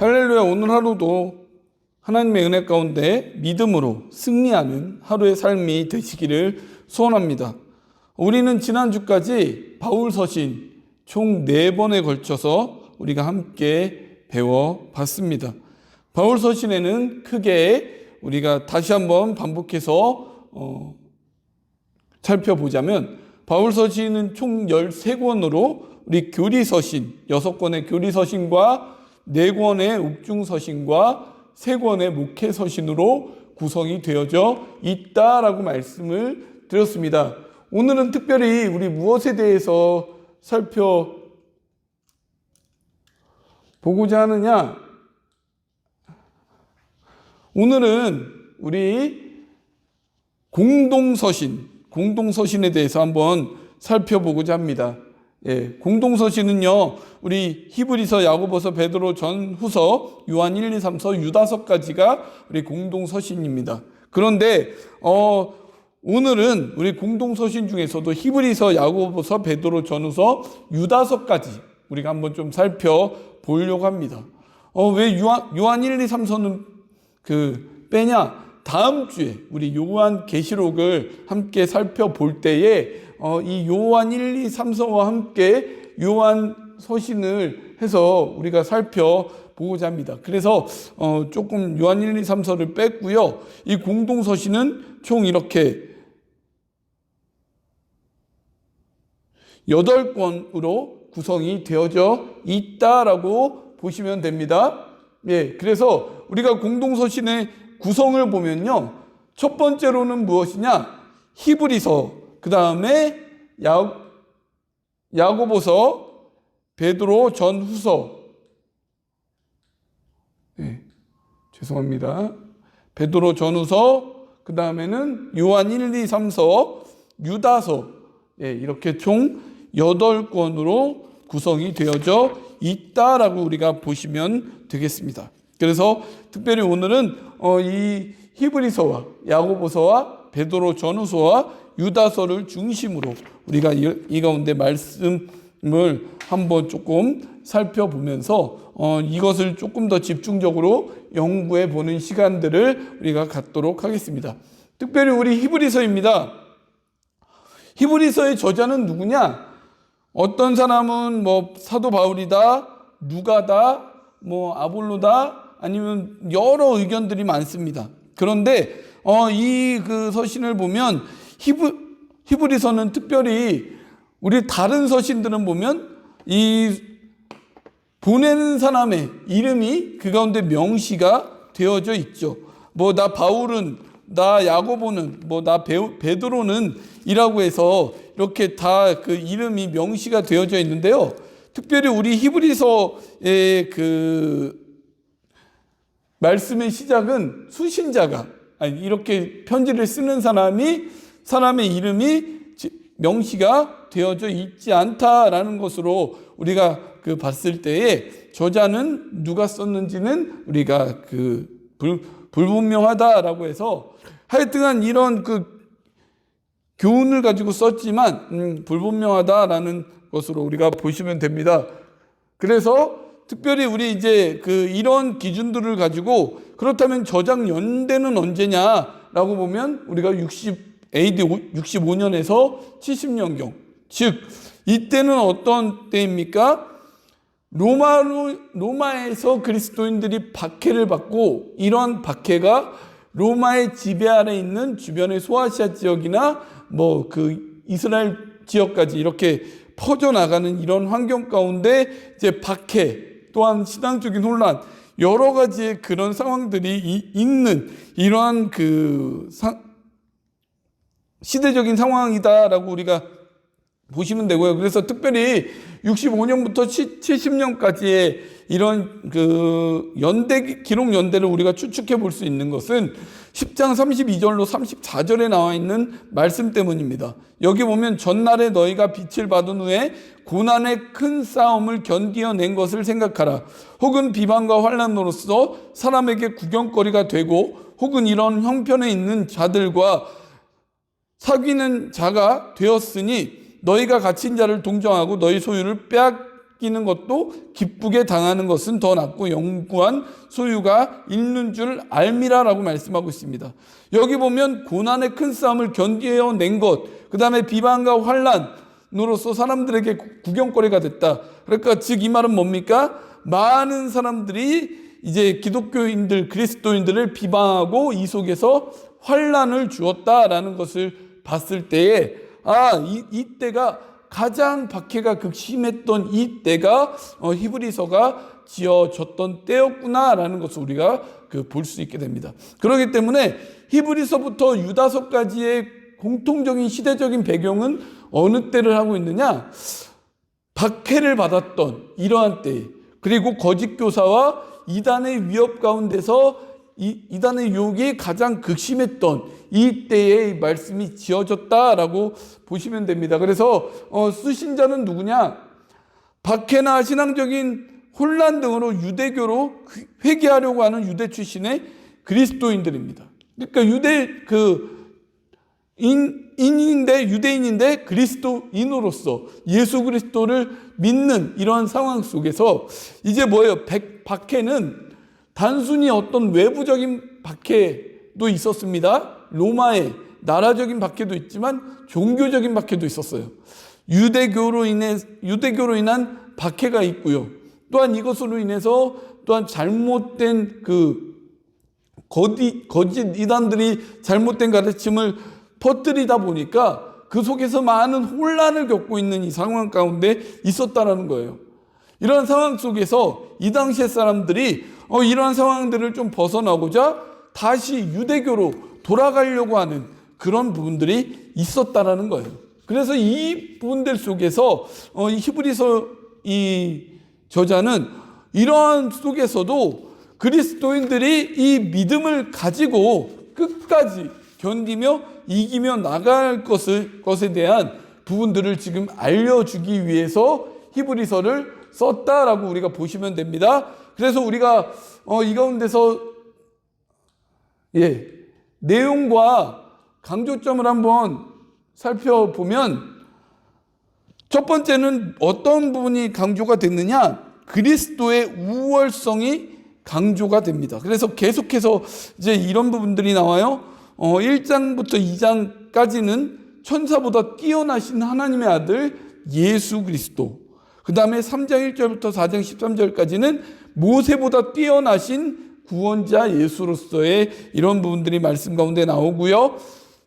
할렐루야. 오늘 하루도 하나님의 은혜 가운데 믿음으로 승리하는 하루의 삶이 되시기를 소원합니다. 우리는 지난주까지 바울 서신 총 4번에 걸쳐서 우리가 함께 배워봤습니다. 바울 서신에는 크게 우리가 다시 한번 반복해서 살펴보자면 바울 서신은 총 13권으로 우리 교리서신 6권의 교리서신과 4권의 욱중서신과 3권의 목회서신으로 구성이 되어져 있다라고 말씀을 드렸습니다. 오늘은 특별히 우리 무엇에 대해서 살펴보고자 하느냐? 오늘은 우리 공동서신에 대해서 한번 살펴보고자 합니다. 공동서신은요, 우리 히브리서, 야고보서, 베드로, 전후서, 요한 1, 2, 3서, 유다서까지가 우리 공동서신입니다. 그런데 오늘은 우리 공동서신 중에서도 히브리서, 야고보서, 베드로, 전후서, 유다서까지 우리가 한번 좀 살펴보려고 합니다. 왜 요한 1, 2, 3서는 빼냐? 다음 주에 우리 요한 계시록을 함께 살펴볼 때에 이 요한 1, 2, 3서와 함께 요한 서신을 해서 우리가 살펴보고자 합니다. 그래서 조금 요한 1, 2, 3서를 뺐고요. 이 공동서신은 총 이렇게 8권으로 구성이 되어져 있다라고 보시면 됩니다. 그래서 우리가 공동서신의 구성을 보면요, 첫 번째로는 무엇이냐? 히브리서, 그 다음에 야고보서, 베드로, 전후서, 죄송합니다. 베드로, 전후서, 그 다음에는 요한 1, 2, 3서, 유다서, 이렇게 총 8권으로 구성이 되어져 있다라고 우리가 보시면 되겠습니다. 그래서 특별히 오늘은 이 히브리서와 야고보서와 베드로, 전후서와 유다서를 중심으로 우리가 이 가운데 말씀을 한번 조금 살펴보면서 이것을 조금 더 집중적으로 연구해 보는 시간들을 우리가 갖도록 하겠습니다. 특별히 우리 히브리서입니다. 히브리서의 저자는 누구냐? 어떤 사람은 사도 바울이다, 누가다, 아볼로다, 아니면 여러 의견들이 많습니다. 그런데 이 서신을 보면 히브리서는 특별히 우리 다른 서신들은 보면 이 보내는 사람의 이름이 그 가운데 명시가 되어져 있죠. 나 바울은, 나 야고보는, 나 베드로는 이라고 해서 이렇게 다 그 이름이 명시가 되어져 있는데요. 특별히 우리 히브리서의 말씀의 시작은 수신자가, 이렇게 편지를 쓰는 사람의 이름이 명시가 되어져 있지 않다라는 것으로 우리가 봤을 때에 저자는 누가 썼는지는 우리가 불분명하다라고 해서 하여튼간 이런 교훈을 가지고 썼지만 불분명하다라는 것으로 우리가 보시면 됩니다. 그래서 특별히 우리 이제 이런 기준들을 가지고 그렇다면 저작 연대는 언제냐라고 보면 우리가 AD 65년에서 70년경, 즉 이때는 어떤 때입니까? 로마에서 그리스도인들이 박해를 받고 이런 박해가 로마의 지배 아래 있는 주변의 소아시아 지역이나 이스라엘 지역까지 이렇게 퍼져나가는 이런 환경 가운데 이제 박해, 또한 신앙적인 혼란, 여러 가지의 그런 상황들이 있는 이러한 시대적인 상황이다라고 우리가 보시면 되고요. 그래서 특별히 65년부터 70년까지의 이런 기록 연대를 우리가 추측해 볼 수 있는 것은 10장 32절로 34절에 나와 있는 말씀 때문입니다. 여기 보면 전날에 너희가 빛을 받은 후에 고난의 큰 싸움을 견디어낸 것을 생각하라. 혹은 비방과 환난으로서 사람에게 구경거리가 되고 혹은 이런 형편에 있는 자들과 사귀는 자가 되었으니 너희가 갇힌 자를 동정하고 너희 소유를 뺏기는 것도 기쁘게 당하는 것은 더 낫고 영구한 소유가 있는 줄 알미라라고 말씀하고 있습니다. 여기 보면 고난의 큰 싸움을 견디어낸 것, 그 다음에 비방과 환난으로서 사람들에게 구경거리가 됐다. 그러니까 즉 이 말은 뭡니까? 많은 사람들이 이제 기독교인들, 그리스도인들을 비방하고 이 속에서 환난을 주었다라는 것을 봤을 때에 이때가 가장 박해가 극심했던 이때가 히브리서가 지어졌던 때였구나라는 것을 우리가 볼 수 있게 됩니다. 그렇기 때문에 히브리서부터 유다서까지의 공통적인 시대적인 배경은 어느 때를 하고 있느냐? 박해를 받았던 이러한 때, 그리고 거짓 교사와 이단의 위협 가운데서 이단의 유혹이 가장 극심했던 이때의 말씀이 지어졌다라고 보시면 됩니다. 그래서 수신자는 누구냐? 박해나 신앙적인 혼란 등으로 유대교로 회귀하려고 하는 유대 출신의 그리스도인들입니다. 그러니까 유대인인데 그리스도인으로서 예수 그리스도를 믿는 이러한 상황 속에서 이제 뭐예요? 박해는 단순히 어떤 외부적인 박해도 있었습니다. 로마의 나라적인 박해도 있지만 종교적인 박해도 있었어요. 유대교로 인한 박해가 있고요. 또한 이것으로 인해서 또한 잘못된 거짓 이단들이 잘못된 가르침을 퍼뜨리다 보니까 그 속에서 많은 혼란을 겪고 있는 이 상황 가운데 있었다라는 거예요. 이런 상황 속에서 이 당시의 사람들이 이러한 상황들을 좀 벗어나고자 다시 유대교로 돌아가려고 하는 그런 부분들이 있었다라는 거예요. 그래서 이 부분들 속에서 이 히브리서 이 저자는 이러한 속에서도 그리스도인들이 이 믿음을 가지고 끝까지 견디며 이기며 나갈 것에 대한 부분들을 지금 알려주기 위해서 히브리서를 썼다라고 우리가 보시면 됩니다. 그래서 우리가 이 가운데서 내용과 강조점을 한번 살펴보면 첫 번째는 어떤 부분이 강조가 됐느냐? 그리스도의 우월성이 강조가 됩니다. 그래서 계속해서 이제 이런 부분들이 나와요. 1장부터 2장까지는 천사보다 뛰어나신 하나님의 아들 예수 그리스도, 그 다음에 3장 1절부터 4장 13절까지는 모세보다 뛰어나신 구원자 예수로서의 이런 부분들이 말씀 가운데 나오고요.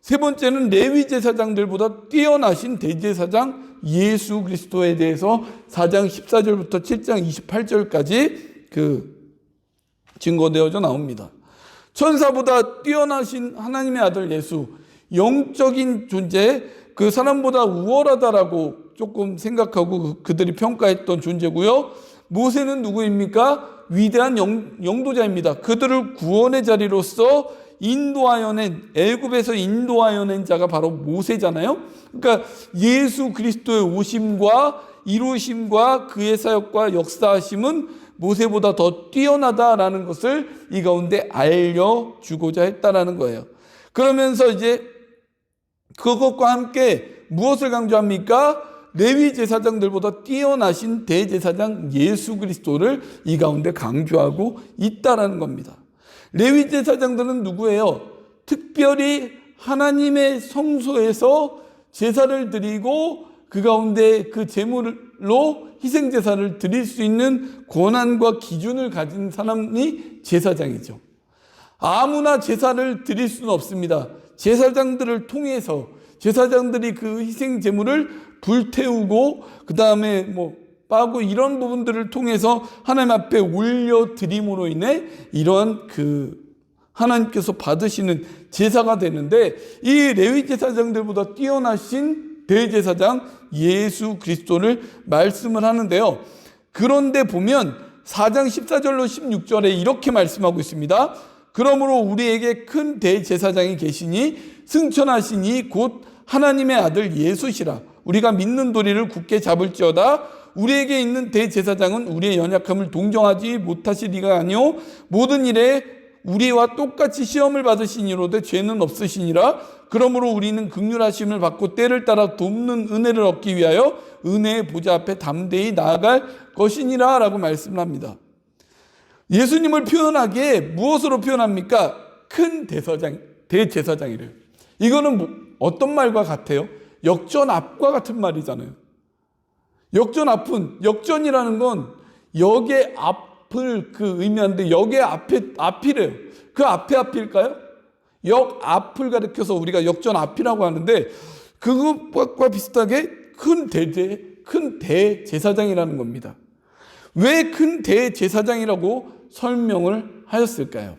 세 번째는 레위 제사장들보다 뛰어나신 대제사장 예수 그리스도에 대해서 4장 14절부터 7장 28절까지 증거되어져 나옵니다. 천사보다 뛰어나신 하나님의 아들 예수, 영적인 존재, 그 사람보다 우월하다라고 조금 생각하고 그들이 평가했던 존재고요. 모세는 누구입니까? 위대한 영도자입니다. 그들을 구원의 자리로서 애굽에서 인도하여낸 자가 바로 모세잖아요. 그러니까 예수 그리스도의 오심과 이루심과 그의 사역과 역사하심은 모세보다 더 뛰어나다라는 것을 이 가운데 알려주고자 했다라는 거예요. 그러면서 이제 그것과 함께 무엇을 강조합니까? 레위 제사장들보다 뛰어나신 대제사장 예수 그리스도를 이 가운데 강조하고 있다라는 겁니다. 레위 제사장들은 누구예요? 특별히 하나님의 성소에서 제사를 드리고 그 가운데 그 제물로 희생 제사를 드릴 수 있는 권한과 기준을 가진 사람이 제사장이죠. 아무나 제사를 드릴 수는 없습니다. 제사장들을 통해서 제사장들이 그 희생 제물을 불태우고 그 다음에 빠고 이런 부분들을 통해서 하나님 앞에 올려드림으로 인해 이러한 하나님께서 받으시는 제사가 되는데, 이 레위 제사장들보다 뛰어나신 대제사장 예수 그리스도를 말씀을 하는데요. 그런데 보면 4장 14절로 16절에 이렇게 말씀하고 있습니다. 그러므로 우리에게 큰 대제사장이 계시니 승천하시니 곧 하나님의 아들 예수시라. 우리가 믿는 도리를 굳게 잡을지어다. 우리에게 있는 대제사장은 우리의 연약함을 동정하지 못하시리가 아니요 모든 일에 우리와 똑같이 시험을 받으시니로되 죄는 없으시니라. 그러므로 우리는 긍휼하심을 받고 때를 따라 돕는 은혜를 얻기 위하여 은혜의 보좌 앞에 담대히 나아갈 것이니라 라고 말씀을 합니다. 예수님을 표현하기에 무엇으로 표현합니까? 큰 대제사장이래요. 이거는 어떤 말과 같아요? 역전 앞과 같은 말이잖아요. 역전 앞은, 역전이라는 건 역의 앞을 의미하는데 역의 앞이래요. 그 앞일까요? 역 앞을 가리켜서 우리가 역전 앞이라고 하는데 그것과 비슷하게 큰 대제사장이라는 겁니다. 왜 큰 대제사장이라고 설명을 하였을까요?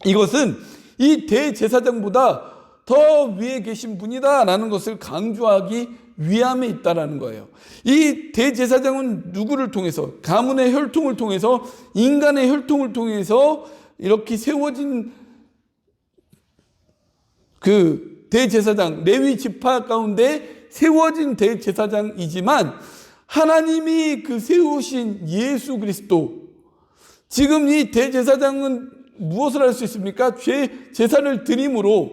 이것은 이 대제사장보다 더 위에 계신 분이다라는 것을 강조하기 위함에 있다라는 거예요. 이 대제사장은 누구를 통해서? 가문의 혈통을 통해서, 인간의 혈통을 통해서 이렇게 세워진 그 대제사장, 레위 지파 가운데 세워진 대제사장이지만 하나님이 그 세우신 예수 그리스도, 지금 이 대제사장은 무엇을 할 수 있습니까? 제사를 드림으로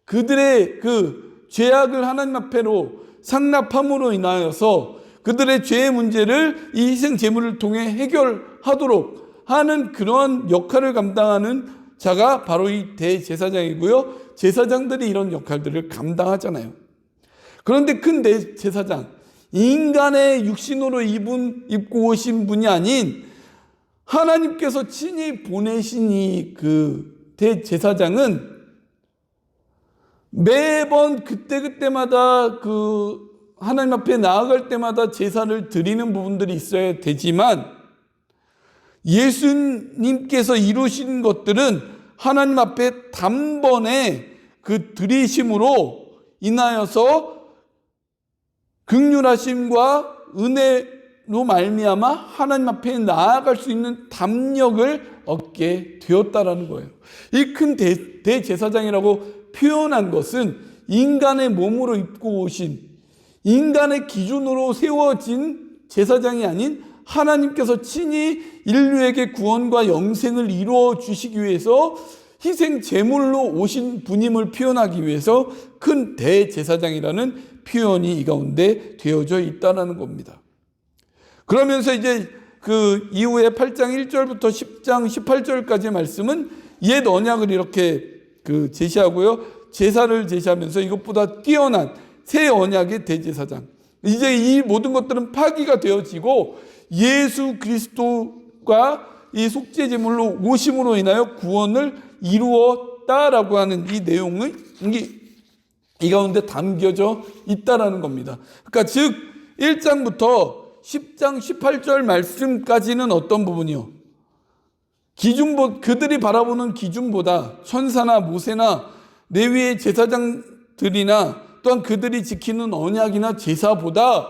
그들의 그 죄악을 하나님 앞에로 상납함으로 인하여서 그들의 죄의 문제를 이 희생 제물을 통해 해결하도록 하는 그러한 역할을 감당하는 자가 바로 이 대제사장이고요. 제사장들이 이런 역할들을 감당하잖아요. 그런데 큰 대제사장, 인간의 육신으로 입고 오신 분이 아닌 하나님께서 친히 보내신 이 그 대제사장은 매번 그때마다 그 하나님 앞에 나아갈 때마다 제사를 드리는 부분들이 있어야 되지만 예수님께서 이루신 것들은 하나님 앞에 단번에 그 드리심으로 인하여서 긍휼하심과 은혜로 말미암아 하나님 앞에 나아갈 수 있는 담력을 얻게 되었다라는 거예요. 이 큰 대제사장이라고 표현한 것은 인간의 몸으로 입고 오신, 인간의 기준으로 세워진 제사장이 아닌 하나님께서 친히 인류에게 구원과 영생을 이루어 주시기 위해서 희생 제물로 오신 분임을 표현하기 위해서 큰 대제사장이라는 표현이 이 가운데 되어져 있다는 겁니다. 그러면서 이제 그 이후에 8장 1절부터 10장 18절까지의 말씀은 옛 언약을 이렇게 제시하고요. 제사를 제시하면서 이것보다 뛰어난 새 언약의 대제사장. 이제 이 모든 것들은 파기가 되어지고 예수 그리스도가 이 속죄 제물로 오심으로 인하여 구원을 이루었다라고 하는 이 내용이 이 가운데 담겨져 있다라는 겁니다. 그러니까 즉 1장부터 10장 18절 말씀까지는 어떤 부분이요? 그들이 바라보는 기준보다 천사나 모세나 레위의 제사장들이나 또한 그들이 지키는 언약이나 제사보다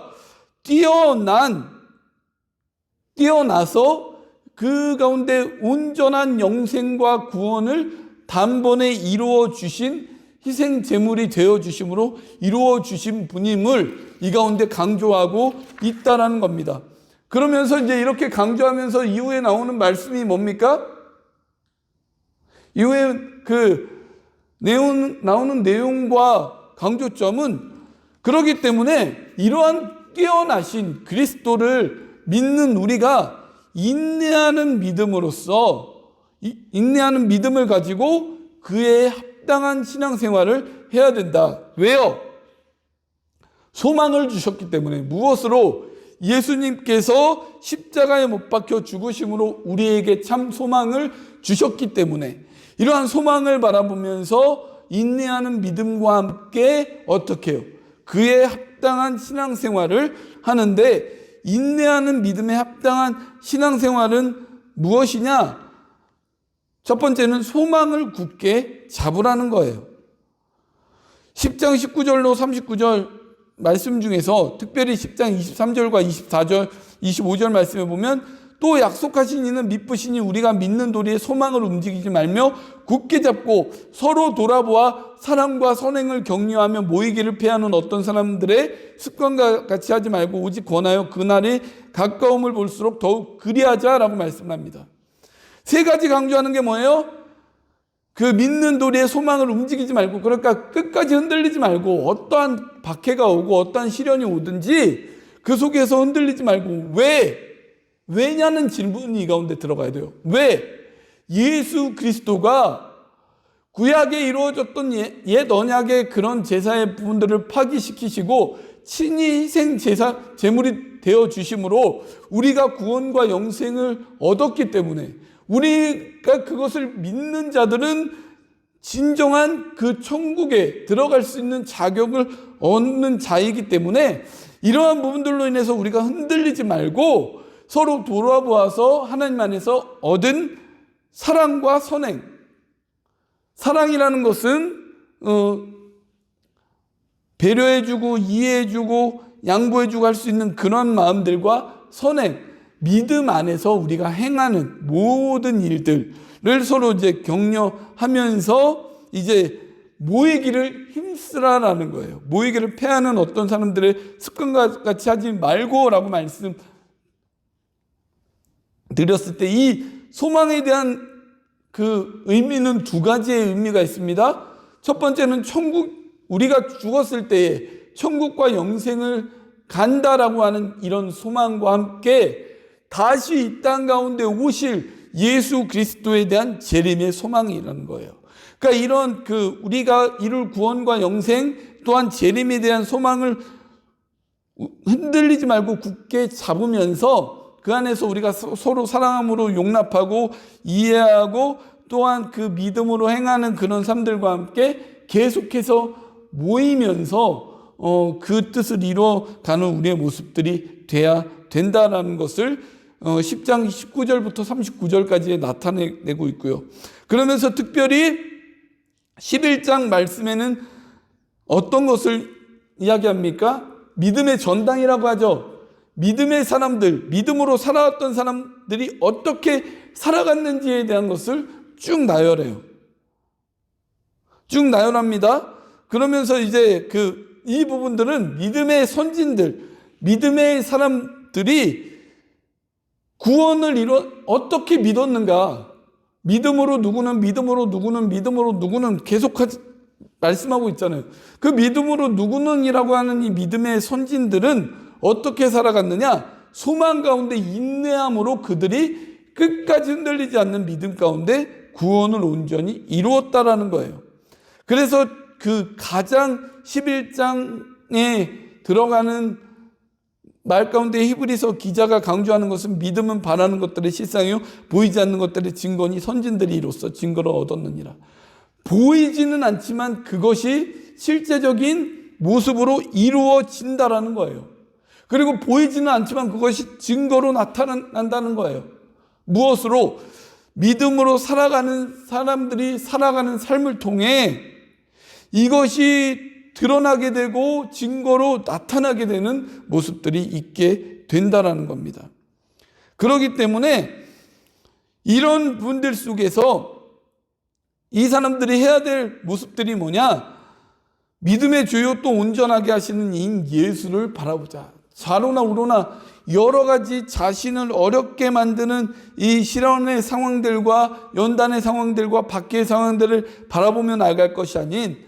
뛰어나서 그 가운데 온전한 영생과 구원을 단번에 이루어 주신 희생 제물이 되어 주심으로 이루어 주신 분임을 이 가운데 강조하고 있다라는 겁니다. 그러면서 이제 이렇게 강조하면서 이후에 나오는 말씀이 뭡니까? 이후에 나오는 내용과 강조점은 그렇기 때문에 이러한 뛰어나신 그리스도를 믿는 우리가 인내하는 믿음을 가지고 그에 합당한 신앙생활을 해야 된다. 왜요? 소망을 주셨기 때문에. 무엇으로? 예수님께서 십자가에 못 박혀 죽으심으로 우리에게 참 소망을 주셨기 때문에 이러한 소망을 바라보면서 인내하는 믿음과 함께 어떻게 해요? 그에 합당한 신앙생활을 하는데 인내하는 믿음에 합당한 신앙생활은 무엇이냐? 첫 번째는 소망을 굳게 잡으라는 거예요. 10장 19절로 39절 말씀 중에서 특별히 10장 23절과 24절, 25절 말씀에 보면 또 약속하신 이는 미쁘시니 우리가 믿는 도리에 소망을 움직이지 말며 굳게 잡고 서로 돌아보아 사랑과 선행을 격려하며 모이기를 피하는 어떤 사람들의 습관과 같이 하지 말고 오직 권하여 그날이 가까움을 볼수록 더욱 그리하자라고 말씀합니다. 세 가지 강조하는 게 뭐예요? 그 믿는 도리의 소망을 움직이지 말고, 그러니까 끝까지 흔들리지 말고, 어떠한 박해가 오고 어떠한 시련이 오든지 그 속에서 흔들리지 말고, 왜냐는 질문이 이 가운데 들어가야 돼요. 왜? 예수 그리스도가 구약에 이루어졌던 옛 언약의 그런 제사의 부분들을 파기시키시고 친히 희생 제물이 되어 주심으로 우리가 구원과 영생을 얻었기 때문에, 우리가 그것을 믿는 자들은 진정한 그 천국에 들어갈 수 있는 자격을 얻는 자이기 때문에, 이러한 부분들로 인해서 우리가 흔들리지 말고 서로 돌아보아서 하나님 안에서 얻은 사랑과 선행, 사랑이라는 것은 배려해주고 이해해주고 양보해주고 할 수 있는 그런 마음들과, 선행, 믿음 안에서 우리가 행하는 모든 일들을 서로 이제 격려하면서 이제 모이기를 힘쓰라라는 거예요. 모이기를 패하는 어떤 사람들의 습관과 같이 하지 말고라고 말씀드렸을 때, 이 소망에 대한 그 의미는 두 가지의 의미가 있습니다. 첫 번째는 우리가 죽었을 때에 천국과 영생을 간다라고 하는 이런 소망과 함께 다시 이 땅 가운데 오실 예수 그리스도에 대한 재림의 소망이라는 거예요. 그러니까 이런 우리가 이룰 구원과 영생 또한 재림에 대한 소망을 흔들리지 말고 굳게 잡으면서 그 안에서 우리가 서로 사랑함으로 용납하고 이해하고 또한 그 믿음으로 행하는 그런 삶들과 함께 계속해서 모이면서 그 뜻을 이루어가는 우리의 모습들이 돼야 된다라는 것을 10장 19절부터 39절까지 나타내고 있고요. 그러면서 특별히 11장 말씀에는 어떤 것을 이야기합니까? 믿음의 전당이라고 하죠. 믿음의 사람들, 믿음으로 살아왔던 사람들이 어떻게 살아갔는지에 대한 것을 쭉 나열해요. 쭉 나열합니다. 그러면서 이제 이 부분들은 믿음의 선진들, 믿음의 사람들이 구원을 어떻게 믿었는가? 믿음으로 누구는 계속 말씀하고 있잖아요. 그 믿음으로 누구는이라고 하는 이 믿음의 선진들은 어떻게 살아갔느냐? 소망 가운데 인내함으로 그들이 끝까지 흔들리지 않는 믿음 가운데 구원을 온전히 이루었다라는 거예요. 그래서 그 가장 11장에 들어가는 말 가운데 히브리서 기자가 강조하는 것은 믿음은 바라는 것들의 실상이요 보이지 않는 것들의 증거니 선진들이 이로써 증거를 얻었느니라. 보이지는 않지만 그것이 실제적인 모습으로 이루어진다라는 거예요. 그리고 보이지는 않지만 그것이 증거로 나타난다는 거예요. 무엇으로? 믿음으로 살아가는 사람들이 살아가는 삶을 통해 이것이 드러나게 되고 증거로 나타나게 되는 모습들이 있게 된다라는 겁니다. 그렇기 때문에 이런 분들 속에서 이 사람들이 해야 될 모습들이 뭐냐? 믿음의 주요 또 온전하게 하시는 인 예수를 바라보자. 좌로나 우로나 여러 가지 자신을 어렵게 만드는 이 실현의 상황들과 연단의 상황들과 밖의 상황들을 바라보며 나아갈 것이 아닌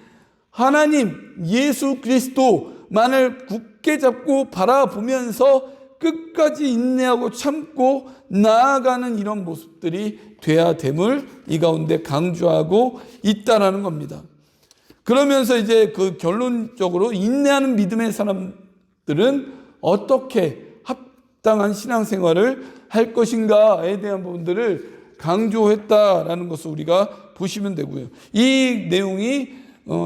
하나님 예수 그리스도만을 굳게 잡고 바라보면서 끝까지 인내하고 참고 나아가는 이런 모습들이 돼야 됨을 이 가운데 강조하고 있다라는 겁니다. 그러면서 이제 그 결론적으로 인내하는 믿음의 사람들은 어떻게 합당한 신앙생활을 할 것인가에 대한 부분들을 강조했다라는 것을 우리가 보시면 되고요. 이 내용이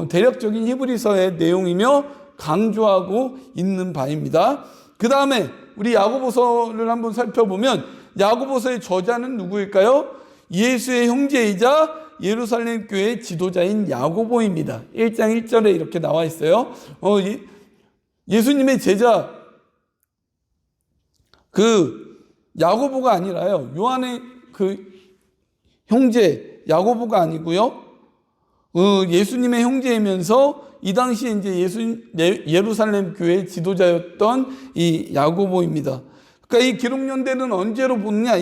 대략적인 히브리서의 내용이며 강조하고 있는 바입니다. 그 다음에 우리 야고보서를 한번 살펴보면 야고보서의 저자는 누구일까요? 예수의 형제이자 예루살렘 교회의 지도자인 야고보입니다. 1장 1절에 이렇게 나와 있어요. 예수님의 제자 야고보가 아니라요. 요한의 형제 야고보가 아니고요. 예수님의 형제이면서 이 당시에 이제 예루살렘 교회의 지도자였던 이 야고보입니다. 그러니까 이 기록 연대는 언제로 보느냐?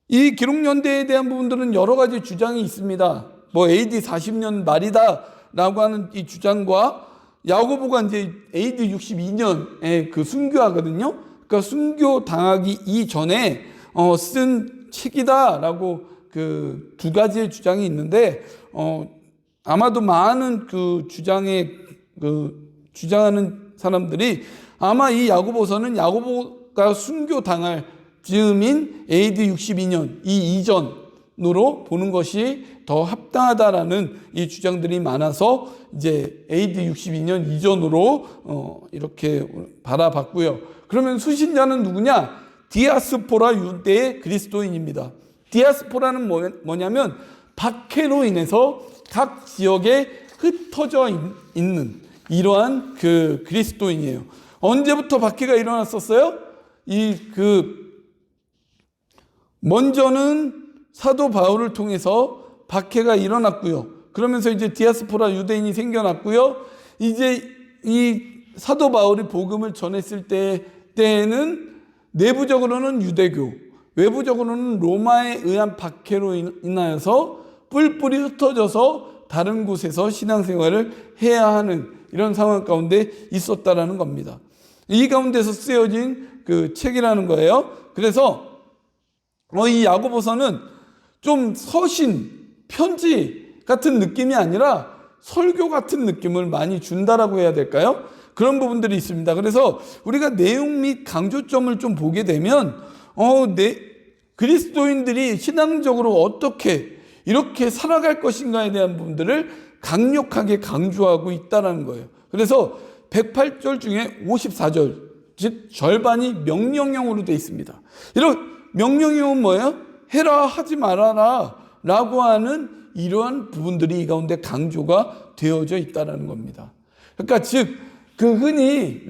이 기록연대에 대한 부분들은 여러 가지 주장이 있습니다. 뭐 AD 40년 말이다라고 하는 이 주장과 야고보가 이제 AD 62년에 그 순교하거든요. 그러니까 순교 당하기 이전에 쓴 책이다라고 그 두 가지의 주장이 있는데 아마도 많은 그 주장하는 사람들이 아마 이 야고보서는 야고보가 순교 당할 즈음인 AD 62년 이 이전으로 보는 것이 더 합당하다라는 이 주장들이 많아서 이제 AD 62년 이전으로 이렇게 바라봤고요. 그러면 수신자는 누구냐? 디아스포라 유대의 그리스도인입니다. 디아스포라는 뭐냐면 박해로 인해서 각 지역에 흩어져 있는 이러한 그 그리스도인이에요. 언제부터 박해가 일어났었어요? 먼저는 사도 바울을 통해서 박해가 일어났고요. 그러면서 이제 디아스포라 유대인이 생겨났고요. 이제 이 사도 바울이 복음을 전했을 때에는 내부적으로는 유대교, 외부적으로는 로마에 의한 박해로 인하여서 뿔뿔이 흩어져서 다른 곳에서 신앙생활을 해야 하는 이런 상황 가운데 있었다라는 겁니다. 이 가운데서 쓰여진 그 책이라는 거예요. 그래서 이 야고보서는 좀 서신, 편지 같은 느낌이 아니라 설교 같은 느낌을 많이 준다라고 해야 될까요? 그런 부분들이 있습니다. 그래서 우리가 내용 및 강조점을 좀 보게 되면 그리스도인들이 신앙적으로 어떻게 이렇게 살아갈 것인가에 대한 부분들을 강력하게 강조하고 있다는 거예요. 그래서 108절 중에 54절, 즉 절반이 명령형으로 되어 있습니다. 이런 명령형은 뭐예요? 해라 하지 말아라 라고 하는 이러한 부분들이 이 가운데 강조가 되어져 있다는 겁니다. 그러니까 즉 흔히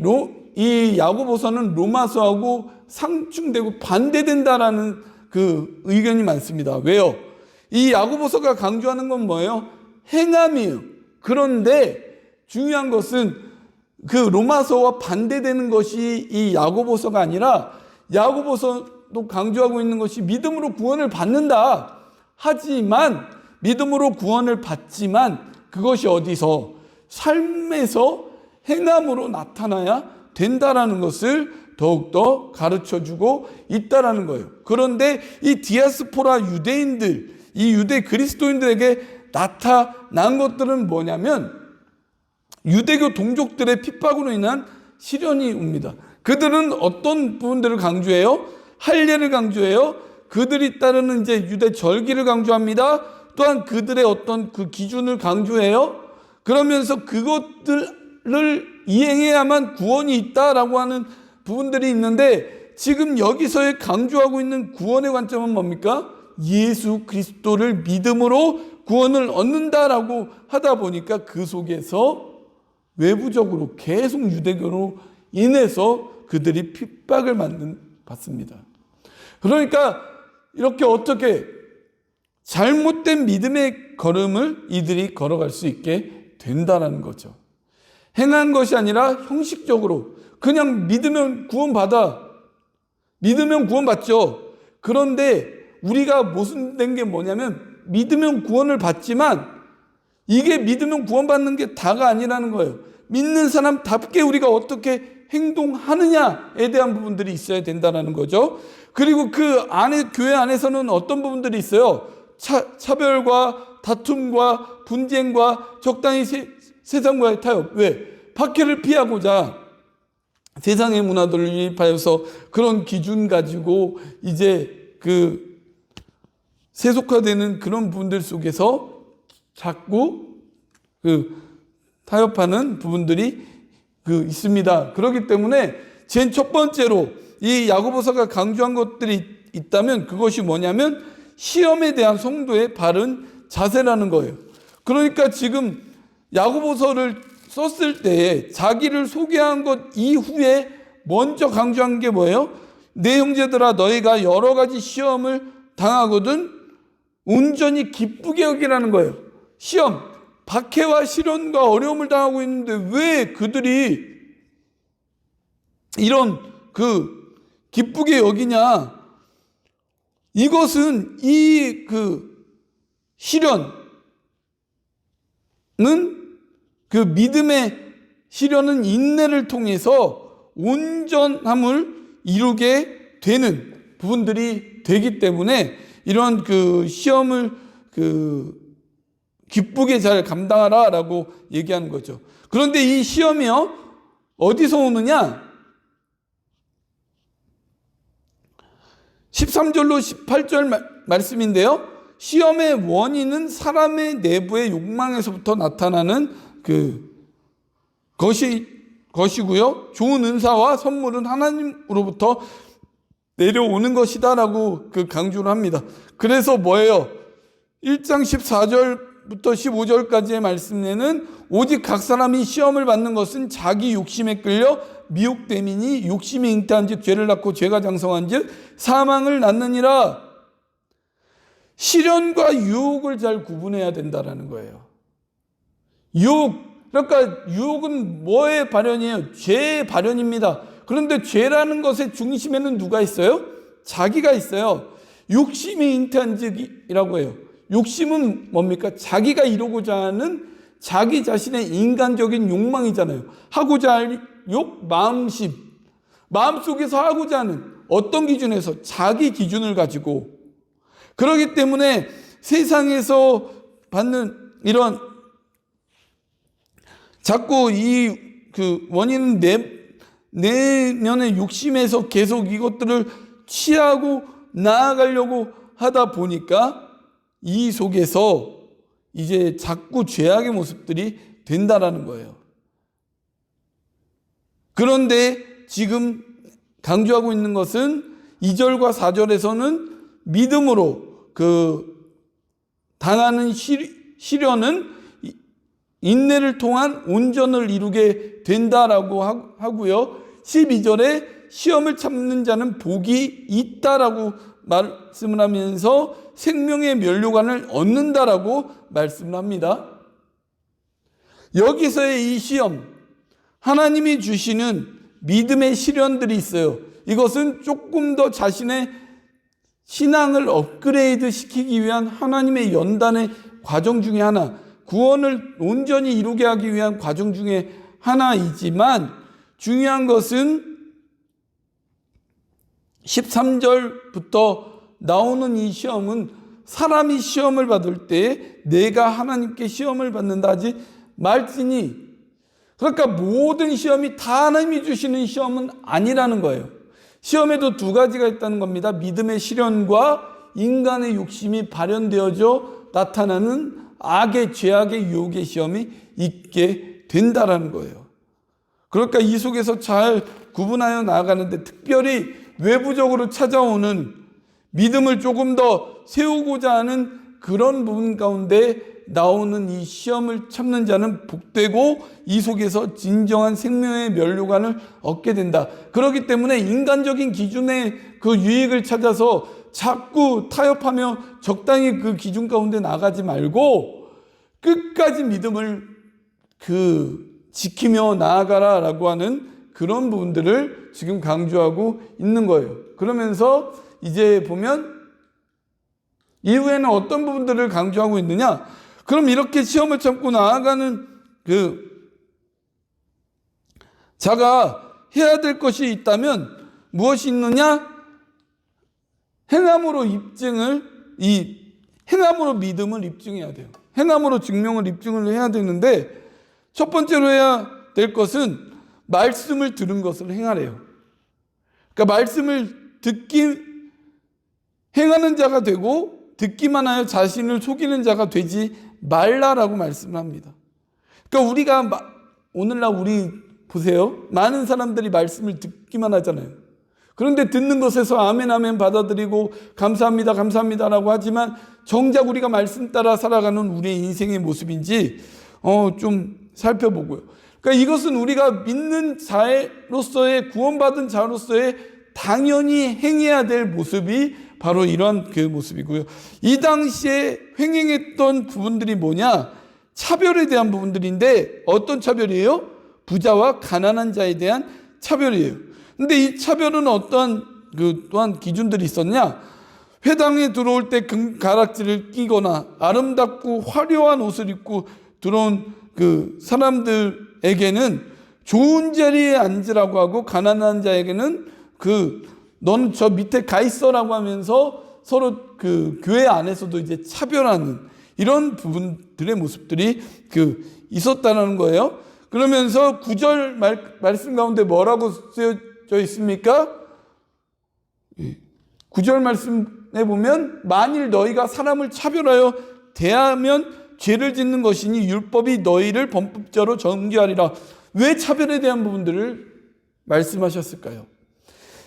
이 야고보서는 로마서하고 상충되고 반대된다라는 그 의견이 많습니다. 왜요? 이 야고보서가 강조하는 건 뭐예요? 행함이에요. 그런데 중요한 것은 그 로마서와 반대되는 것이 이 야고보서가 아니라 야고보서도 강조하고 있는 것이 믿음으로 구원을 받는다. 하지만 믿음으로 구원을 받지만 그것이 어디서? 삶에서 행함으로 나타나야 된다라는 것을 더욱더 가르쳐주고 있다라는 거예요. 그런데 이 디아스포라 유대인들, 이 유대 그리스도인들에게 나타난 것들은 뭐냐면 유대교 동족들의 핍박으로 인한 시련이 옵니다. 그들은 어떤 부분들을 강조해요? 할례를 강조해요. 그들이 따르는 이제 유대 절기를 강조합니다. 또한 그들의 어떤 그 기준을 강조해요. 그러면서 그것들을 이행해야만 구원이 있다라고 하는 부분들이 있는데 지금 여기서의 강조하고 있는 구원의 관점은 뭡니까? 예수 그리스도를 믿음으로 구원을 얻는다라고 하다 보니까 그 속에서 외부적으로 계속 유대교로 인해서 그들이 핍박을 받습니다. 그러니까 이렇게 어떻게 잘못된 믿음의 걸음을 이들이 걸어갈 수 있게 된다는 거죠. 행한 것이 아니라 형식적으로 그냥 믿으면 구원받아. 믿으면 구원받죠. 그런데 우리가 모순된 게 뭐냐면 믿으면 구원을 받지만 이게 믿으면 구원받는 게 다가 아니라는 거예요. 믿는 사람답게 우리가 어떻게 행동하느냐에 대한 부분들이 있어야 된다는 거죠. 그리고 그 안에 교회 안에서는 어떤 부분들이 있어요. 차별과 다툼과 분쟁과 적당히 세상과의 타협. 왜? 박해를 피하고자 세상의 문화들을 유입하여서 그런 기준 가지고 이제 그 세속화되는 그런 부분들 속에서 자꾸 그 타협하는 부분들이 있습니다. 그렇기 때문에 제일 첫 번째로 이 야고보서가 강조한 것들이 있다면 그것이 뭐냐면 시험에 대한 성도의 바른 자세라는 거예요. 그러니까 지금 야고보서를 썼을 때에 자기를 소개한 것 이후에 먼저 강조한 게 뭐예요? 내 형제들아 너희가 여러 가지 시험을 당하거든 온전히 기쁘게 여기라는 거예요. 시험, 박해와 시련과 어려움을 당하고 있는데 왜 그들이 이런 기쁘게 여기냐? 이것은 이 시련은 믿음의 시련은 인내를 통해서 온전함을 이루게 되는 부분들이 되기 때문에 이런 시험을 기쁘게 잘 감당하라라고 얘기하는 거죠. 그런데 이 시험이요, 어디서 오느냐? 13절로 18절 말씀인데요. 시험의 원인은 사람의 내부의 욕망에서부터 나타나는 것이고요. 좋은 은사와 선물은 하나님으로부터 내려오는 것이다라고 강조를 합니다. 그래서 뭐예요? 1장 14절부터 15절까지의 말씀에는 오직 각 사람이 시험을 받는 것은 자기 욕심에 끌려 미혹됨이니 욕심이 잉태한즉 죄를 낳고 죄가 장성한즉 사망을 낳느니라. 시련과 유혹을 잘 구분해야 된다라는 거예요. 그러니까 유혹은 뭐의 발현이에요? 죄의 발현입니다. 그런데 죄라는 것의 중심에는 누가 있어요? 자기가 있어요. 욕심이 잉태한즉이라고 해요. 욕심은 뭡니까? 자기가 이루고자 하는 자기 자신의 인간적인 욕망이잖아요. 하고자 할 욕, 마음심. 마음속에서 하고자 하는 어떤 기준에서? 자기 기준을 가지고. 그렇기 때문에 세상에서 받는 이런 자꾸 원인은 내면의 욕심에서 계속 이것들을 취하고 나아가려고 하다 보니까 이 속에서 이제 자꾸 죄악의 모습들이 된다라는 거예요. 그런데 지금 강조하고 있는 것은 2절과 4절에서는 믿음으로 당하는 시련은 인내를 통한 온전을 이루게 된다라고 하고요. 12절에 시험을 참는 자는 복이 있다라고 말씀을 하면서 생명의 면류관을 얻는다라고 말씀을 합니다. 여기서의 이 시험, 하나님이 주시는 믿음의 시련들이 있어요. 이것은 조금 더 자신의 신앙을 업그레이드 시키기 위한 하나님의 연단의 과정 중에 하나, 구원을 온전히 이루게 하기 위한 과정 중에 하나이지만 중요한 것은 13절부터 나오는 이 시험은 사람이 시험을 받을 때 내가 하나님께 시험을 받는다 하지 말지니, 그러니까 모든 시험이 다 하나님이 주시는 시험은 아니라는 거예요. 시험에도 두 가지가 있다는 겁니다. 믿음의 시련과 인간의 욕심이 발현되어져 나타나는 악의, 죄악의, 유혹의 시험이 있게 된다라는 거예요. 그러니까 이 속에서 잘 구분하여 나아가는데, 특별히 외부적으로 찾아오는 믿음을 조금 더 세우고자 하는 그런 부분 가운데 나오는 이 시험을 참는 자는 복되고 이 속에서 진정한 생명의 면류관을 얻게 된다. 그렇기 때문에 인간적인 기준의 유익을 찾아서 자꾸 타협하며 적당히 그 기준 가운데 나가지 말고 끝까지 믿음을 지키며 나아가라라고 하는 그런 부분들을 지금 강조하고 있는 거예요. 그러면서 이제 보면 이후에는 어떤 부분들을 강조하고 있느냐? 그럼 이렇게 시험을 참고 나아가는 자가 해야 될 것이 있다면 무엇이 있느냐? 행함으로 믿음을 입증해야 돼요. 행함으로 증명을 입증을 해야 되는데, 첫 번째로 해야 될 것은 말씀을 들은 것을 행하래요. 그러니까 말씀을 행하는 자가 되고 듣기만 하여 자신을 속이는 자가 되지 말라라고 말씀을 합니다. 그러니까 우리가 오늘날 우리 보세요. 많은 사람들이 말씀을 듣기만 하잖아요. 그런데 듣는 것에서 아멘 아멘 받아들이고 감사합니다 감사합니다라고 하지만 정작 우리가 말씀 따라 살아가는 우리의 인생의 모습인지 좀 살펴보고요. 그러니까 이것은 우리가 믿는 자로서의, 구원받은 자로서의 당연히 행해야 될 모습이 바로 이런 모습이고요. 이 당시에 횡행했던 부분들이 뭐냐? 차별에 대한 부분들인데, 어떤 차별이에요? 부자와 가난한 자에 대한 차별이에요. 근데 이 차별은 어떠한 또한 기준들이 있었냐? 회당에 들어올 때 금가락지를 끼거나 아름답고 화려한 옷을 입고 들어온 그 사람들에게는 좋은 자리에 앉으라고 하고, 가난한 자에게는 너는 저 밑에 가 있어라고 하면서 서로 그 교회 안에서도 이제 차별하는 이런 부분들의 모습들이 있었다는 거예요. 그러면서 9절 말씀 가운데 뭐라고 쓰여져 있습니까? 9절 말씀에 보면 만일 너희가 사람을 차별하여 대하면 죄를 짓는 것이니 율법이 너희를 범법자로 정죄하리라. 왜 차별에 대한 부분들을 말씀하셨을까요?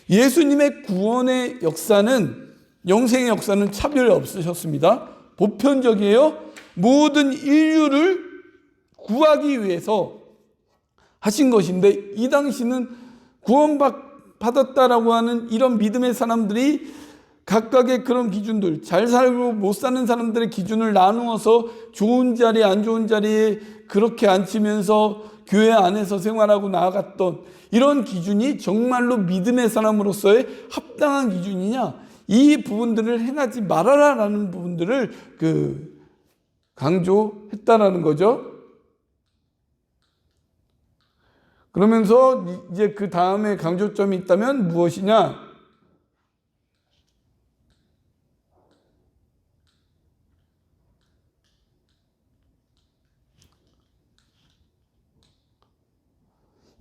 예수님의 구원의 역사는, 영생의 역사는 차별이 없으셨습니다. 보편적이에요. 모든 인류를 구하기 위해서 하신 것인데, 이 당시는 구원받았다라고 하는 이런 믿음의 사람들이 각각의 그런 기준들, 잘 살고 못 사는 사람들의 기준을 나누어서 좋은 자리, 안 좋은 자리에 그렇게 앉히면서 교회 안에서 생활하고 나아갔던 이런 기준이 정말로 믿음의 사람으로서의 합당한 기준이냐, 이 부분들을 행하지 말아라라는 부분들을 강조했다라는 거죠. 그러면서 이제 그 다음에 강조점이 있다면 무엇이냐?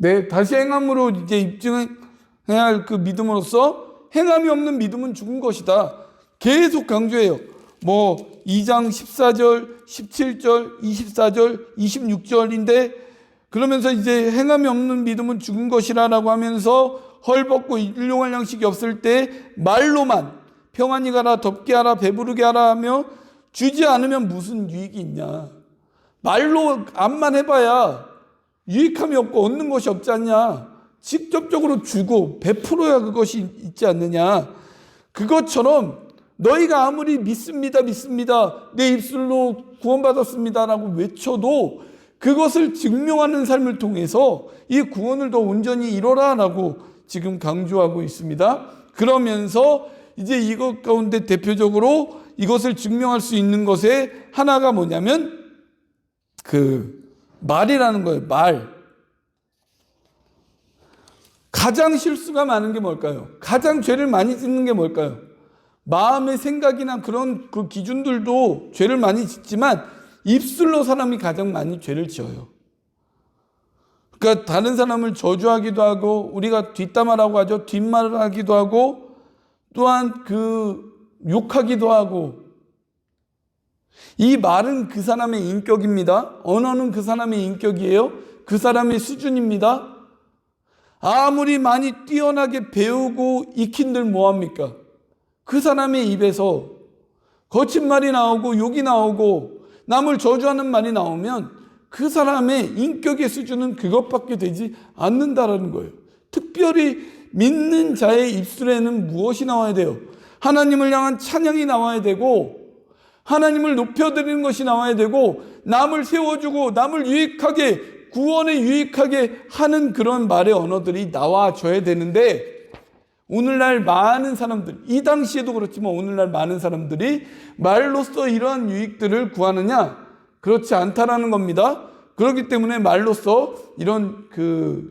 네, 다시 행함으로 이제 입증해야 할 그 믿음으로서, 행함이 없는 믿음은 죽은 것이다. 계속 강조해요. 2장 14절, 17절, 24절, 26절인데, 그러면서 이제 행함이 없는 믿음은 죽은 것이라고 하면서 헐벗고 일용할 양식이 없을 때 말로만 평안히 가라, 덥게 하라, 배부르게 하라 하며 주지 않으면 무슨 유익이 있냐. 말로 암만 해봐야 유익함이 없고 얻는 것이 없지 않냐. 직접적으로 주고 베풀어야 그것이 있지 않느냐. 그것처럼 너희가 아무리 믿습니다, 내 입술로 구원받았습니다라고 외쳐도 그것을 증명하는 삶을 통해서 이 구원을 더 온전히 이뤄라라고 지금 강조하고 있습니다. 그러면서 이제 이것 가운데 대표적으로 이것을 증명할 수 있는 것의 하나가 뭐냐면 말이라는 거예요. 말. 가장 실수가 많은 게 뭘까요? 가장 죄를 많이 짓는 게 뭘까요? 마음의 생각이나 그런 그 기준들도 죄를 많이 짓지만 입술로 사람이 가장 많이 죄를 지어요. 그러니까 다른 사람을 저주하기도 하고, 우리가 뒷담화라고 하죠. 뒷말을 하기도 하고, 또한 욕하기도 하고. 이 말은 그 사람의 인격입니다. 언어는 그 사람의 인격이에요. 그 사람의 수준입니다. 아무리 많이 뛰어나게 배우고 익힌들 뭐합니까? 그 사람의 입에서 거친 말이 나오고 욕이 나오고 남을 저주하는 말이 나오면 그 사람의 인격의 수준은 그것밖에 되지 않는다라는 거예요. 특별히 믿는 자의 입술에는 무엇이 나와야 돼요? 하나님을 향한 찬양이 나와야 되고, 하나님을 높여드리는 것이 나와야 되고, 남을 세워주고 남을 유익하게, 구원에 유익하게 하는 그런 말의 언어들이 나와줘야 되는데, 오늘날 많은 사람들, 이 당시에도 그렇지만 오늘날 많은 사람들이 말로써 이러한 유익들을 구하느냐? 그렇지 않다라는 겁니다. 그렇기 때문에 말로써 이런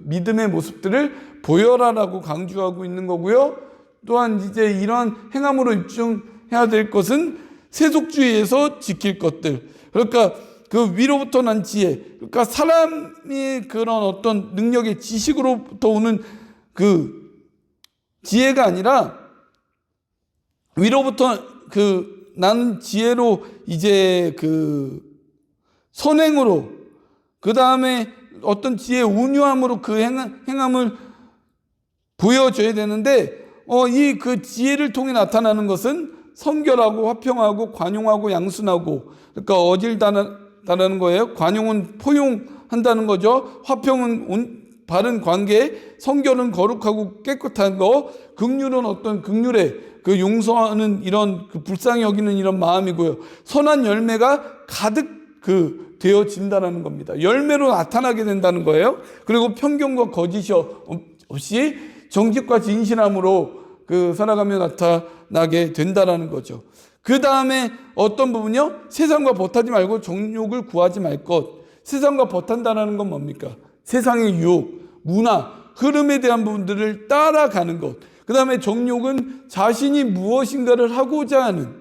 믿음의 모습들을 보여라라고 강조하고 있는 거고요. 또한 이제 이러한 행함으로 입증해야 될 것은 세속주의에서 지킬 것들. 그러니까 위로부터 난 지혜. 그러니까 사람이 그런 어떤 능력의 지식으로부터 오는 지혜가 아니라 위로부터 나는 지혜로 이제 선행으로, 그 다음에 어떤 지혜의 온유함으로 그 행함을 보여줘야 되는데, 이 지혜를 통해 나타나는 것은 성결하고 화평하고 관용하고 양순하고, 그러니까 어질다라는 거예요. 관용은 포용한다는 거죠. 화평은 바른 관계, 성결은 거룩하고 깨끗한 거, 긍휼은 어떤 긍휼의 용서하는 이런 불쌍히 여기는 이런 마음이고요. 선한 열매가 가득 되어진다는 겁니다. 열매로 나타나게 된다는 거예요. 그리고 편견과 거짓이 없이 정직과 진실함으로 살아가며 나타나는 나게 된다라는 거죠. 그 다음에 어떤 부분이요? 세상과 벗하지 말고 정욕을 구하지 말 것. 세상과 벗한다는 건 뭡니까? 세상의 유혹, 문화, 흐름에 대한 부분들을 따라가는 것. 그 다음에 정욕은 자신이 무엇인가를 하고자 하는,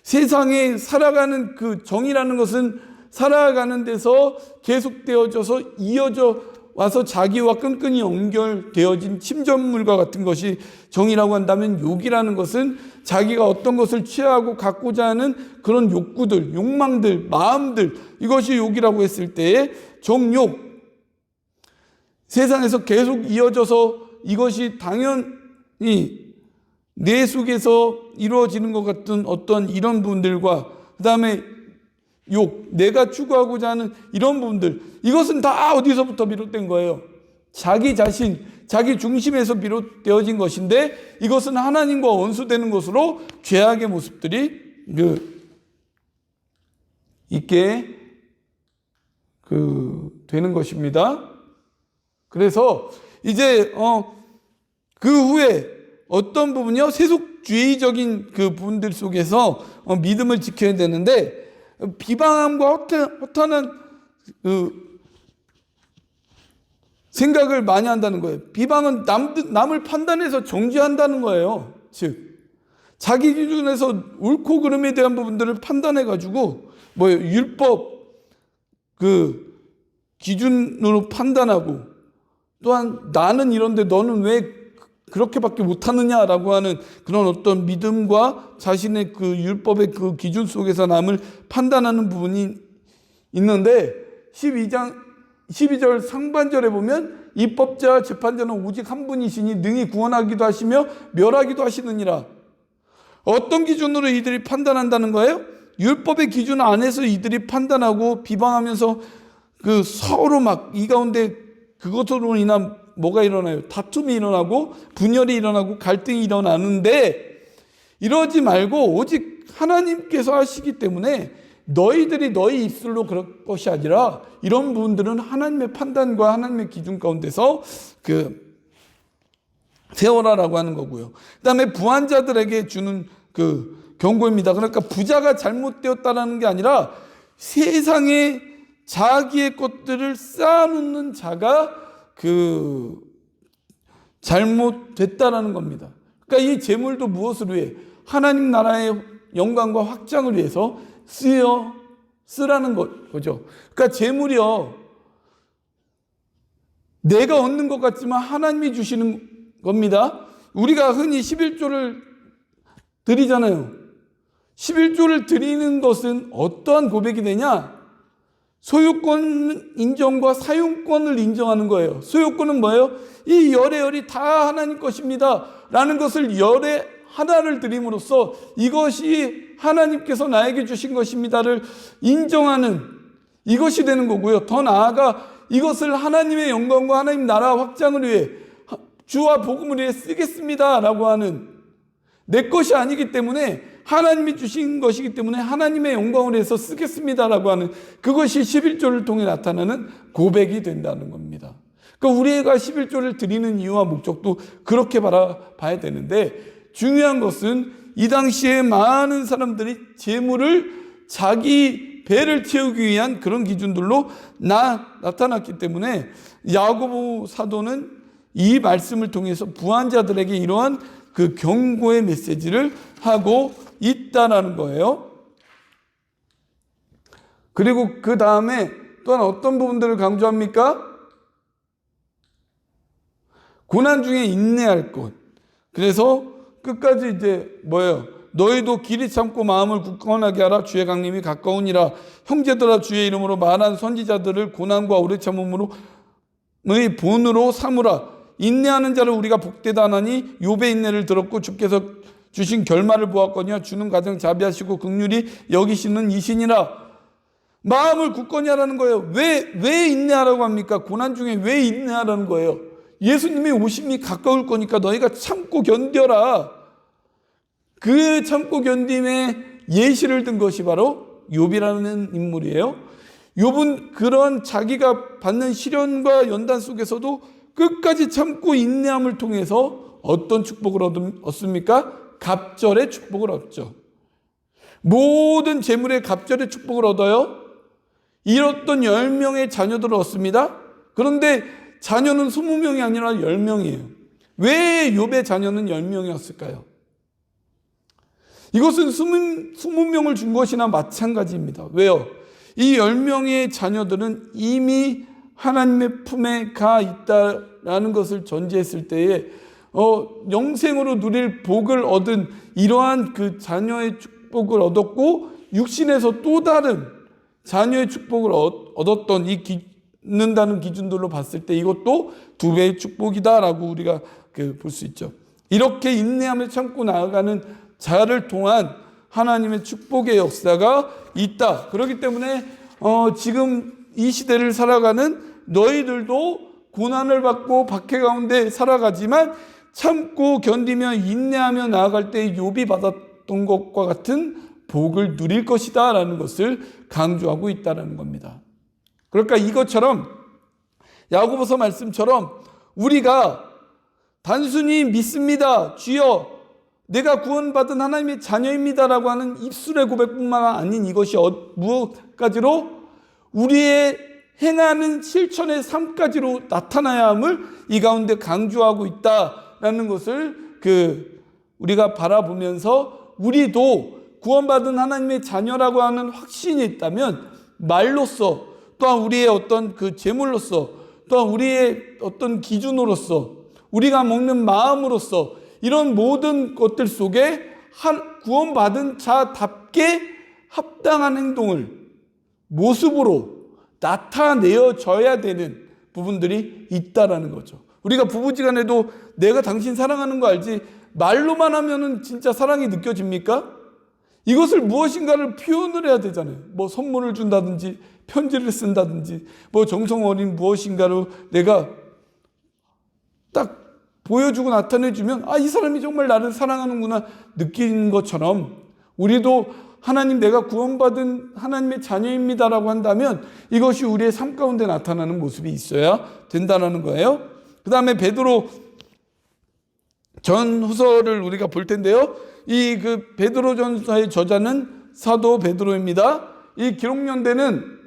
세상에 살아가는 그 정이라는 것은 살아가는 데서 계속되어져서 이어져 와서 자기와 끈끈이 연결되어진 침전물과 같은 것이 정이라고 한다면, 욕이라는 것은 자기가 어떤 것을 취하고 갖고자 하는 그런 욕구들, 욕망들, 마음들, 이것이 욕이라고 했을 때에 정욕, 세상에서 계속 이어져서 이것이 당연히 내 속에서 이루어지는 것 같은 어떤 이런 부분들과, 그 다음에 욕, 내가 추구하고자 하는 이런 부분들, 이것은 다 어디서부터 비롯된 거예요? 자기 자신, 자기 중심에서 비롯되어진 것인데, 이것은 하나님과 원수되는 것으로 죄악의 모습들이 있게 되는 것입니다. 그래서 이제 그 후에 어떤 부분이요? 세속주의적인 그 부분들 속에서 믿음을 지켜야 되는데, 비방함과 허탄한 생각을 많이 한다는 거예요. 비방은 남을 판단해서 정죄한다는 거예요. 즉 자기 기준에서 옳고 그름에 대한 부분들을 판단해 가지고 율법 그 기준으로 판단하고, 또한 나는 이런데 너는 왜 그렇게밖에 못하느냐라고 하는 그런 어떤 믿음과 자신의 그 율법의 그 기준 속에서 남을 판단하는 부분이 있는데, 12절 상반절에 보면 입법자 재판자는 오직 한 분이시니 능히 구원하기도 하시며 멸하기도 하시느니라. 어떤 기준으로 이들이 판단한다는 거예요? 율법의 기준 안에서 이들이 판단하고 비방하면서 그 서로 막 이 가운데 그것으로 인한 뭐가 일어나요? 다툼이 일어나고 분열이 일어나고 갈등이 일어나는데, 이러지 말고 오직 하나님께서 하시기 때문에 너희들이 너희 입술로 그럴 것이 아니라, 이런 부분들은 하나님의 판단과 하나님의 기준 가운데서 세워라라고 하는 거고요. 그 다음에 부한자들에게 주는 그 경고입니다. 그러니까 부자가 잘못되었다라는 게 아니라 세상에 자기의 것들을 쌓아놓는 자가 잘못됐다라는 겁니다. 그러니까 이 재물도 무엇을 위해? 하나님 나라의 영광과 확장을 위해서 쓰라는 거죠. 그러니까 재물이요, 내가 얻는 것 같지만 하나님이 주시는 겁니다. 우리가 흔히 11조를 드리잖아요. 11조를 드리는 것은 어떠한 고백이 되냐? 소유권 인정과 사용권을 인정하는 거예요. 소유권은 뭐예요? 이 열의 다 하나님 것입니다 라는 것을 열의 하나를 드림으로써 이것이 하나님께서 나에게 주신 것입니다를 인정하는, 이것이 되는 거고요. 더 나아가 이것을 하나님의 영광과 하나님 나라 확장을 위해, 주와 복음을 위해 쓰겠습니다 라고 하는, 내 것이 아니기 때문에 하나님이 주신 것이기 때문에 하나님의 영광을 위해서 쓰겠습니다라고 하는, 그것이 11조를 통해 나타나는 고백이 된다는 겁니다. 그러니까 우리가 11조를 드리는 이유와 목적도 그렇게 바라봐야 되는데, 중요한 것은 이 당시에 많은 사람들이 재물을 자기 배를 채우기 위한 그런 기준들로 나타났기 때문에, 야고보 사도는 이 말씀을 통해서 부한자들에게 이러한 그 경고의 메시지를 하고 있다라는 거예요. 그리고 그 다음에 또한 어떤 부분들을 강조합니까? 고난 중에 인내할 것. 그래서 끝까지 이제 뭐예요? 너희도 길이 참고 마음을 굳건하게 하라. 주의 강림이 가까우니라. 형제들아, 주의 이름으로 말한 선지자들을 고난과 오래 참음으로 의 본으로 삼으라. 인내하는 자를 우리가 복되다 하나니 욥의 인내를 들었고 주께서 주신 결말을 보았거니와 주는 가장 자비하시고 긍휼히 여기시는 이시니라. 마음을 굳건히 하라는 거예요. 왜 인내하라고 합니까? 고난 중에 왜 인내하라는 거예요? 예수님의 오심이 가까울 거니까 너희가 참고 견뎌라. 그 참고 견딤의 예시를 든 것이 바로 욥이라는 인물이에요. 욥은 그런 자기가 받는 시련과 연단 속에서도 끝까지 참고 인내함을 통해서 어떤 축복을 얻습니까? 갑절의 축복을 얻죠. 모든 재물의 갑절의 축복을 얻어요. 잃었던 10명의 자녀들을 얻습니다. 그런데 자녀는 20명이 아니라 10명이에요. 왜 욥의 자녀는 10명이었을까요? 이것은 20명을 준 것이나 마찬가지입니다. 왜요? 이 10명의 자녀들은 이미 하나님의 품에 가 있다라는 것을 전제했을 때에 영생으로 누릴 복을 얻은 이러한 그 자녀의 축복을 얻었고, 육신에서 또 다른 자녀의 축복을 얻었던 얻는다는 기준들로 봤을 때 이것도 2배의 축복이다라고 우리가 볼 수 있죠. 이렇게 인내하며 참고 나아가는 자를 통한 하나님의 축복의 역사가 있다. 그렇기 때문에 지금 이 시대를 살아가는 너희들도 고난을 받고 박해 가운데 살아가지만 참고 견디며 인내하며 나아갈 때 욥이 받았던 것과 같은 복을 누릴 것이다 라는 것을 강조하고 있다는 겁니다. 그러니까 이것처럼 야고보서 말씀처럼 우리가 단순히 믿습니다, 주여 내가 구원받은 하나님의 자녀입니다라고 하는 입술의 고백뿐만 아닌 이것이 무엇까지로 우리의 행하는 실천의 삶까지로 나타나야 함을 이 가운데 강조하고 있다라는 것을 우리가 바라보면서 우리도 구원받은 하나님의 자녀라고 하는 확신이 있다면 말로써 또한 우리의 어떤 재물로서 또한 우리의 어떤 기준으로서 우리가 먹는 마음으로서 이런 모든 것들 속에 구원받은 자답게 합당한 행동을 모습으로 나타내어져야 되는 부분들이 있다라는 거죠. 우리가 부부지간에도 내가 당신 사랑하는 거 알지? 말로만 하면은 진짜 사랑이 느껴집니까? 이것을 무엇인가를 표현을 해야 되잖아요. 뭐 선물을 준다든지 편지를 쓴다든지 뭐 정성 어린 무엇인가로 내가 딱 보여주고 나타내주면 이 사람이 정말 나를 사랑하는구나 느끼는 것처럼 우리도 하나님 내가 구원받은 하나님의 자녀입니다라고 한다면 이것이 우리의 삶 가운데 나타나는 모습이 있어야 된다는 거예요. 그 다음에 베드로 전후서를 우리가 볼 텐데요. 이 베드로 전서의 저자는 사도 베드로입니다. 이 기록 연대는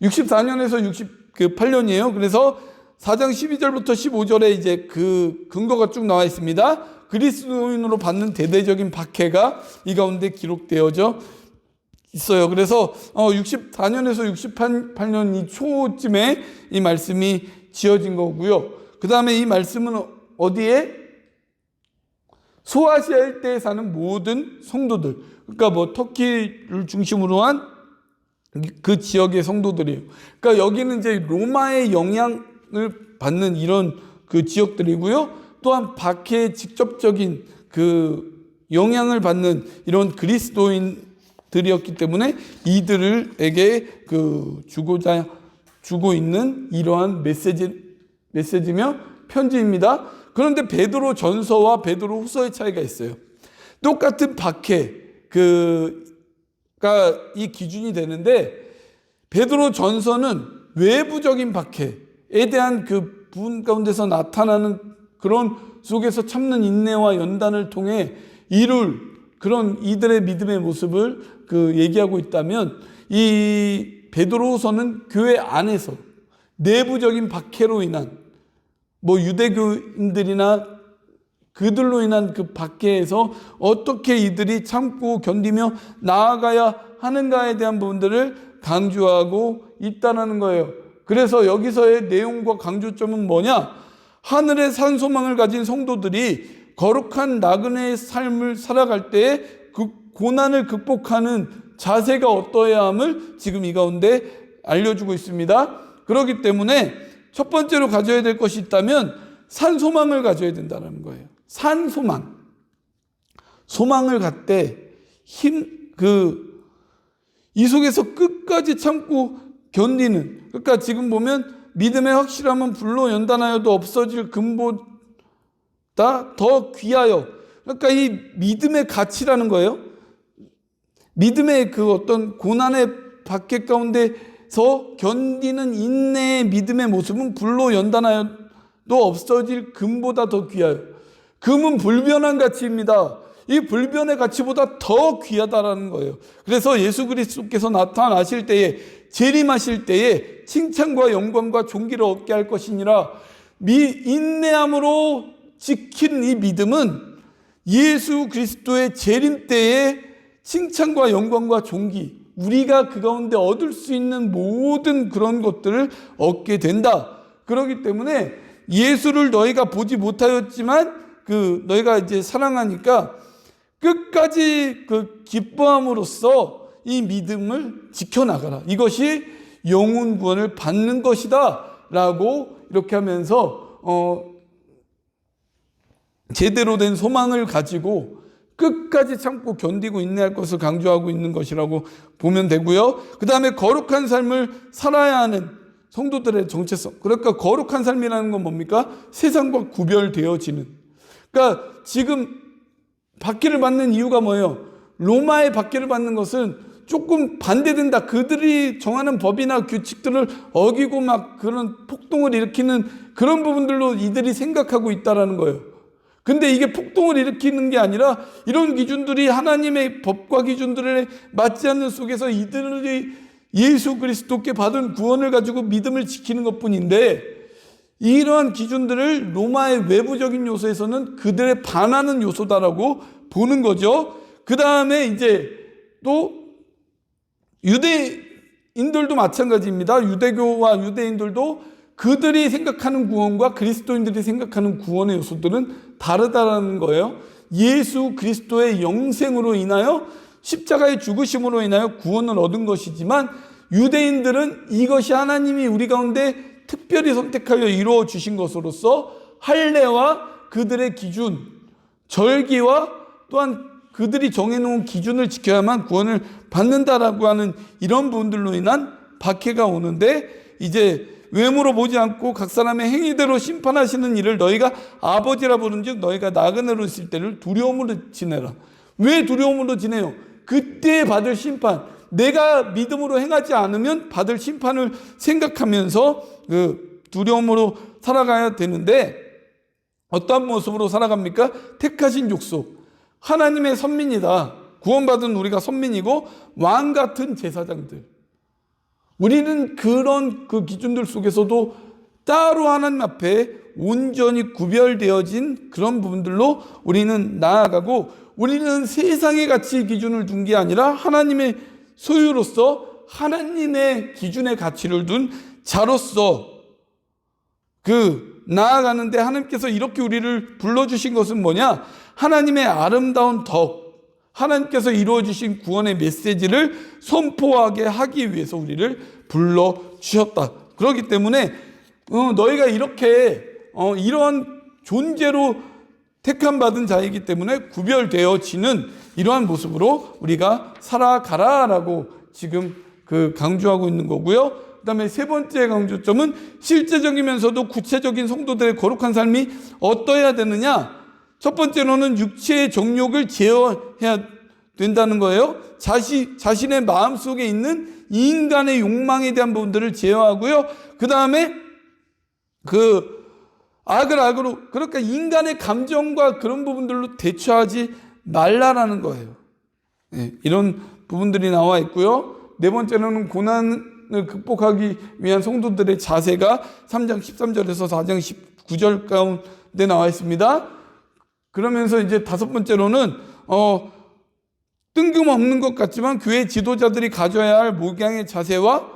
64년에서 68년이에요. 그래서 4장 12절부터 15절에 이제 근거가 쭉 나와 있습니다. 그리스도인으로 받는 대대적인 박해가 이 가운데 기록되어져 있어요. 그래서 64년에서 68년 이 초쯤에 이 말씀이 지어진 거고요. 그 다음에 이 말씀은 어디에? 소아시아 일대에 사는 모든 성도들, 그러니까 뭐 터키를 중심으로 한 그 지역의 성도들이에요. 그러니까 여기는 이제 로마의 영향을 받는 이런 지역들이고요. 또한 박해의 직접적인 영향을 받는 이런 그리스도인들이었기 때문에 이들에게 주고 있는 이러한 메시지며 편지입니다. 그런데 베드로 전서와 베드로 후서의 차이가 있어요. 똑같은 박해가 이 기준이 되는데 베드로 전서는 외부적인 박해에 대한 부분 가운데서 나타나는 그런 속에서 참는 인내와 연단을 통해 이룰 그런 이들의 믿음의 모습을 얘기하고 있다면 이 베드로서는 교회 안에서 내부적인 박해로 인한 뭐 유대교인들이나 그들로 인한 박해에서 어떻게 이들이 참고 견디며 나아가야 하는가에 대한 부분들을 강조하고 있다는 거예요. 그래서 여기서의 내용과 강조점은 뭐냐? 하늘의 산 소망을 가진 성도들이 거룩한 나그네의 삶을 살아갈 때에 그 고난을 극복하는 자세가 어떠해야 함을 지금 이 가운데 알려주고 있습니다. 그렇기 때문에 첫 번째로 가져야 될 것이 있다면 산 소망을 가져야 된다는 거예요. 산 소망. 소망을 갖되 이 속에서 끝까지 참고 견디는. 그러니까 지금 보면 믿음의 확실함은 불로 연단하여도 없어질 금보다 더 귀하여. 그러니까 이 믿음의 가치라는 거예요. 믿음의 어떤 고난의 박해 가운데서 견디는 인내의 믿음의 모습은 불로 연단하여도 없어질 금보다 더 귀하여. 금은 불변한 가치입니다. 이 불변의 가치보다 더 귀하다라는 거예요. 그래서 예수 그리스도께서 나타나실 때에, 재림하실 때에 칭찬과 영광과 존귀를 얻게 할 것이니라. 인내함으로 지킨 이 믿음은 예수 그리스도의 재림 때에 칭찬과 영광과 존귀, 우리가 그 가운데 얻을 수 있는 모든 그런 것들을 얻게 된다. 그렇기 때문에 예수를 너희가 보지 못하였지만 너희가 이제 사랑하니까 끝까지 기뻐함으로써 이 믿음을 지켜나가라. 이것이 영혼 구원을 받는 것이다 라고 이렇게 하면서 제대로 된 소망을 가지고 끝까지 참고 견디고 인내할 것을 강조하고 있는 것이라고 보면 되고요. 그 다음에 거룩한 삶을 살아야 하는 성도들의 정체성. 그러니까 거룩한 삶이라는 건 뭡니까? 세상과 구별되어지는. 그러니까 지금 박해를 받는 이유가 뭐예요? 로마의 박해를 받는 것은 조금 반대된다. 그들이 정하는 법이나 규칙들을 어기고 막 그런 폭동을 일으키는 그런 부분들로 이들이 생각하고 있다라는 거예요. 근데 이게 폭동을 일으키는 게 아니라 이런 기준들이 하나님의 법과 기준들에 맞지 않는 속에서 이들이 예수 그리스도께 받은 구원을 가지고 믿음을 지키는 것뿐인데, 이러한 기준들을 로마의 외부적인 요소에서는 그들의 반하는 요소다라고 보는 거죠. 그 다음에 이제 또 유대인들도 마찬가지입니다. 유대교와 유대인들도 그들이 생각하는 구원과 그리스도인들이 생각하는 구원의 요소들은 다르다라는 거예요. 예수 그리스도의 영생으로 인하여 십자가의 죽으심으로 인하여 구원을 얻은 것이지만, 유대인들은 이것이 하나님이 우리 가운데 특별히 선택하여 이루어 주신 것으로서 할례와 그들의 기준, 절기와 또한 그들이 정해놓은 기준을 지켜야만 구원을 받는다라고 하는 이런 부분들로 인한 박해가 오는데, 이제 외모로 보지 않고 각 사람의 행위대로 심판하시는 이를 너희가 아버지라 부른즉 너희가 나그네로 있을 때를 두려움으로 지내라. 왜 두려움으로 지내요? 그때 받을 심판, 내가 믿음으로 행하지 않으면 받을 심판을 생각하면서 두려움으로 살아가야 되는데, 어떠한 모습으로 살아갑니까? 택하신 족속, 하나님의 선민이다. 구원받은 우리가 선민이고 왕 같은 제사장들. 우리는 그런 기준들 속에서도 따로 하나님 앞에 온전히 구별되어진 그런 부분들로 우리는 나아가고, 우리는 세상의 가치 기준을 둔 게 아니라 하나님의 소유로서 하나님의 기준의 가치를 둔 자로서 나아가는데, 하나님께서 이렇게 우리를 불러주신 것은 뭐냐? 하나님의 아름다운 덕, 하나님께서 이루어주신 구원의 메시지를 선포하게 하기 위해서 우리를 불러주셨다. 그렇기 때문에 너희가 이렇게 이러한 존재로 택함받은 자이기 때문에 구별되어지는 이러한 모습으로 우리가 살아가라라고 지금 강조하고 있는 거고요. 그 다음에 세 번째 강조점은 실제적이면서도 구체적인 성도들의 거룩한 삶이 어떠해야 되느냐? 첫 번째로는 육체의 정욕을 제어해야 된다는 거예요. 자신의 마음속에 있는 인간의 욕망에 대한 부분들을 제어하고요. 그 다음에 악을 악으로, 그러니까 인간의 감정과 그런 부분들로 대처하지 말라라는 거예요. 네, 이런 부분들이 나와 있고요. 네 번째로는 고난을 극복하기 위한 성도들의 자세가 3장 13절에서 4장 19절 가운데 나와 있습니다. 그러면서 이제 다섯 번째로는 뜬금없는 것 같지만 교회 지도자들이 가져야 할 목양의 자세와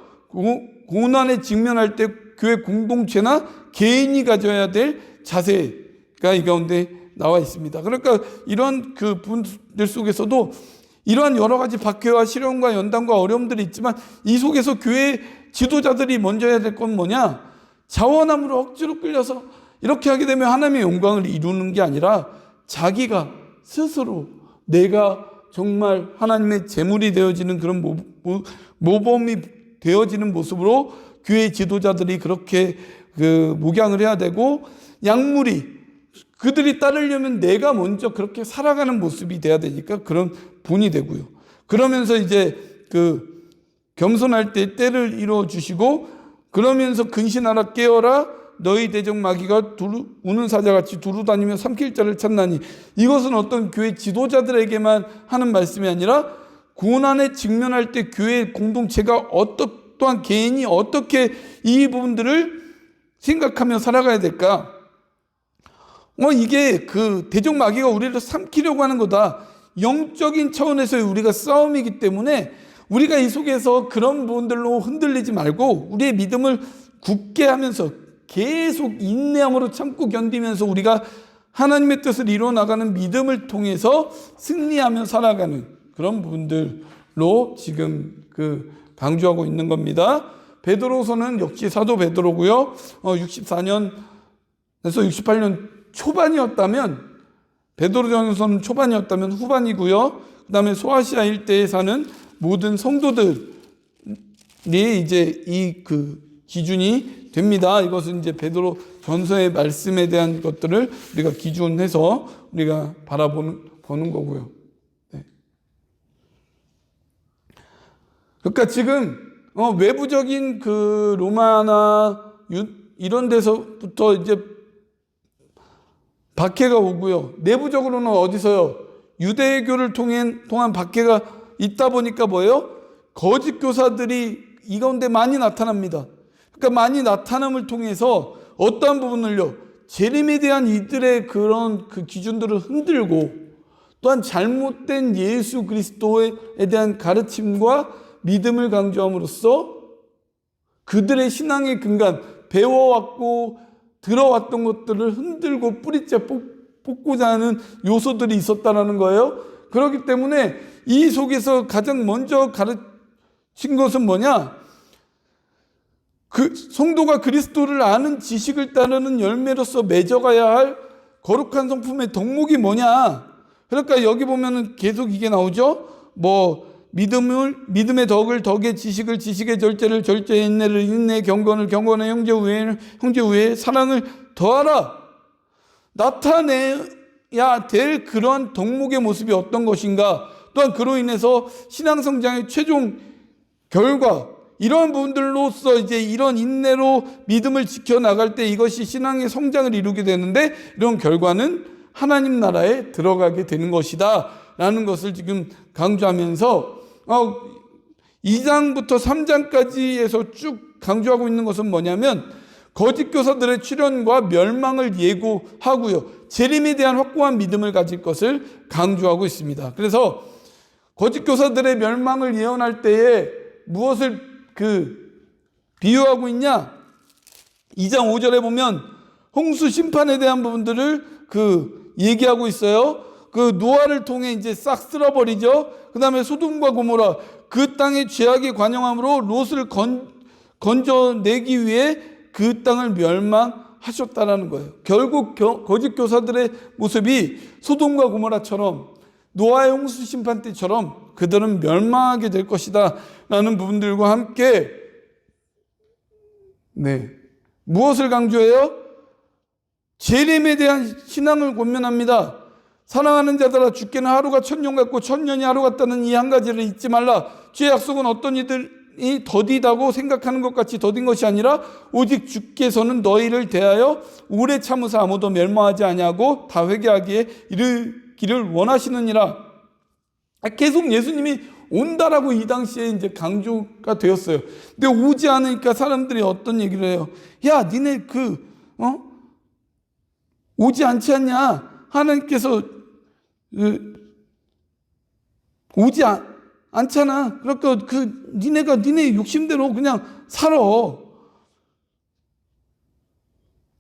고난에 직면할 때 교회 공동체나 개인이 가져야 될 자세가 이 가운데 나와 있습니다. 그러니까 이런 분들 속에서도 이러한 여러 가지 박해와 시련과 연단과 어려움들이 있지만, 이 속에서 교회 지도자들이 먼저 해야 될 건 뭐냐? 자원함으로 억지로 끌려서 이렇게 하게 되면 하나님의 영광을 이루는 게 아니라 자기가 스스로 내가 정말 하나님의 제물이 되어지는 그런 모범이 되어지는 모습으로 교회 지도자들이 그렇게 목양을 해야 되고, 약물이 그들이 따르려면 내가 먼저 그렇게 살아가는 모습이 돼야 되니까 그런 본이 되고요. 그러면서 이제 겸손할 때 때를 이루어 주시고, 그러면서 근신하라 깨어라 너희 대적 마귀가 우는 사자같이 두루다니며 삼킬 자를 찾나니. 이것은 어떤 교회 지도자들에게만 하는 말씀이 아니라 고난에 직면할 때 교회 공동체가 또한 개인이 어떻게 이 부분들을 생각하며 살아가야 될까? 이게 그 대적 마귀가 우리를 삼키려고 하는 거다. 영적인 차원에서의 우리가 싸움이기 때문에 우리가 이 속에서 그런 부분들로 흔들리지 말고 우리의 믿음을 굳게 하면서 계속 인내함으로 참고 견디면서 우리가 하나님의 뜻을 이루어 나가는 믿음을 통해서 승리하며 살아가는 그런 부분들로 지금 강조하고 있는 겁니다. 베드로서는 역시 사도 베드로고요. 64년에서 68년 초반이었다면, 베드로전서는 초반이었다면 후반이고요. 그 다음에 소아시아 일대에 사는 모든 성도들이 이제 이 기준이 됩니다. 이것은 이제 베드로 전서의 말씀에 대한 것들을 우리가 기준해서 우리가 보는 거고요. 네. 그러니까 지금 외부적인 로마나 이런 데서부터 이제 박해가 오고요. 내부적으로는 어디서요? 유대교를 통한 박해가 있다 보니까 뭐예요? 거짓 교사들이 이 가운데 많이 나타납니다. 그러니까 많이 나타남을 통해서 어떠한 부분을요? 재림에 대한 이들의 그런 기준들을 흔들고 또한 잘못된 예수 그리스도에 대한 가르침과 믿음을 강조함으로써 그들의 신앙의 근간, 배워왔고 들어왔던 것들을 흔들고 뿌리째 뽑고자 하는 요소들이 있었다는 거예요. 그렇기 때문에 이 속에서 가장 먼저 가르친 것은 뭐냐? 성도가 그리스도를 아는 지식을 따르는 열매로서 맺어가야 할 거룩한 성품의 덕목이 뭐냐? 그러니까 여기 보면은 계속 이게 나오죠. 믿음의 덕을 덕의 지식을 지식의 절제를 절제의 인내를 인내의 경건을 경건의 형제 우애의 사랑을 더하라. 나타내야 될 그러한 덕목의 모습이 어떤 것인가, 또한 그로 인해서 신앙 성장의 최종 결과, 이러한 부분들로서 이제 이런 인내로 믿음을 지켜나갈 때 이것이 신앙의 성장을 이루게 되는데, 이런 결과는 하나님 나라에 들어가게 되는 것이다 라는 것을 지금 강조하면서 2장부터 3장까지에서 쭉 강조하고 있는 것은 뭐냐면 거짓 교사들의 출현과 멸망을 예고하고요, 재림에 대한 확고한 믿음을 가질 것을 강조하고 있습니다. 그래서 거짓 교사들의 멸망을 예언할 때에 무엇을 비유하고 있냐? 2장 5절에 보면 홍수 심판에 대한 부분들을 얘기하고 있어요. 노아를 통해 이제 싹 쓸어버리죠. 그 다음에 소돔과 고모라, 그 땅의 죄악에 관영함으로 롯을 건져내기 위해 그 땅을 멸망하셨다라는 거예요. 결국 거짓 교사들의 모습이 소돔과 고모라처럼 노아의 홍수 심판 때처럼 그들은 멸망하게 될 것이다 라는 부분들과 함께 무엇을 강조해요? 재림에 대한 신앙을 권면합니다. 사랑하는 자들아, 주께는 하루가 1000년 같고 1000년이 하루 같다는 이 한 가지를 잊지 말라. 주의 약속은 어떤 이들이 더디다고 생각하는 것 같이 더딘 것이 아니라 오직 주께서는 너희를 대하여 오래 참으사 아무도 멸망하지 아니하고 다 회개하기에 이르기를 원하시느니라. 계속 예수님이 온다라고 이 당시에 이제 강조가 되었어요. 근데 오지 않으니까 사람들이 어떤 얘기를 해요? 야, 니네 오지 않지 않냐? 하나님께서 오지 않잖아. 그러니까 니네 욕심대로 그냥 살아.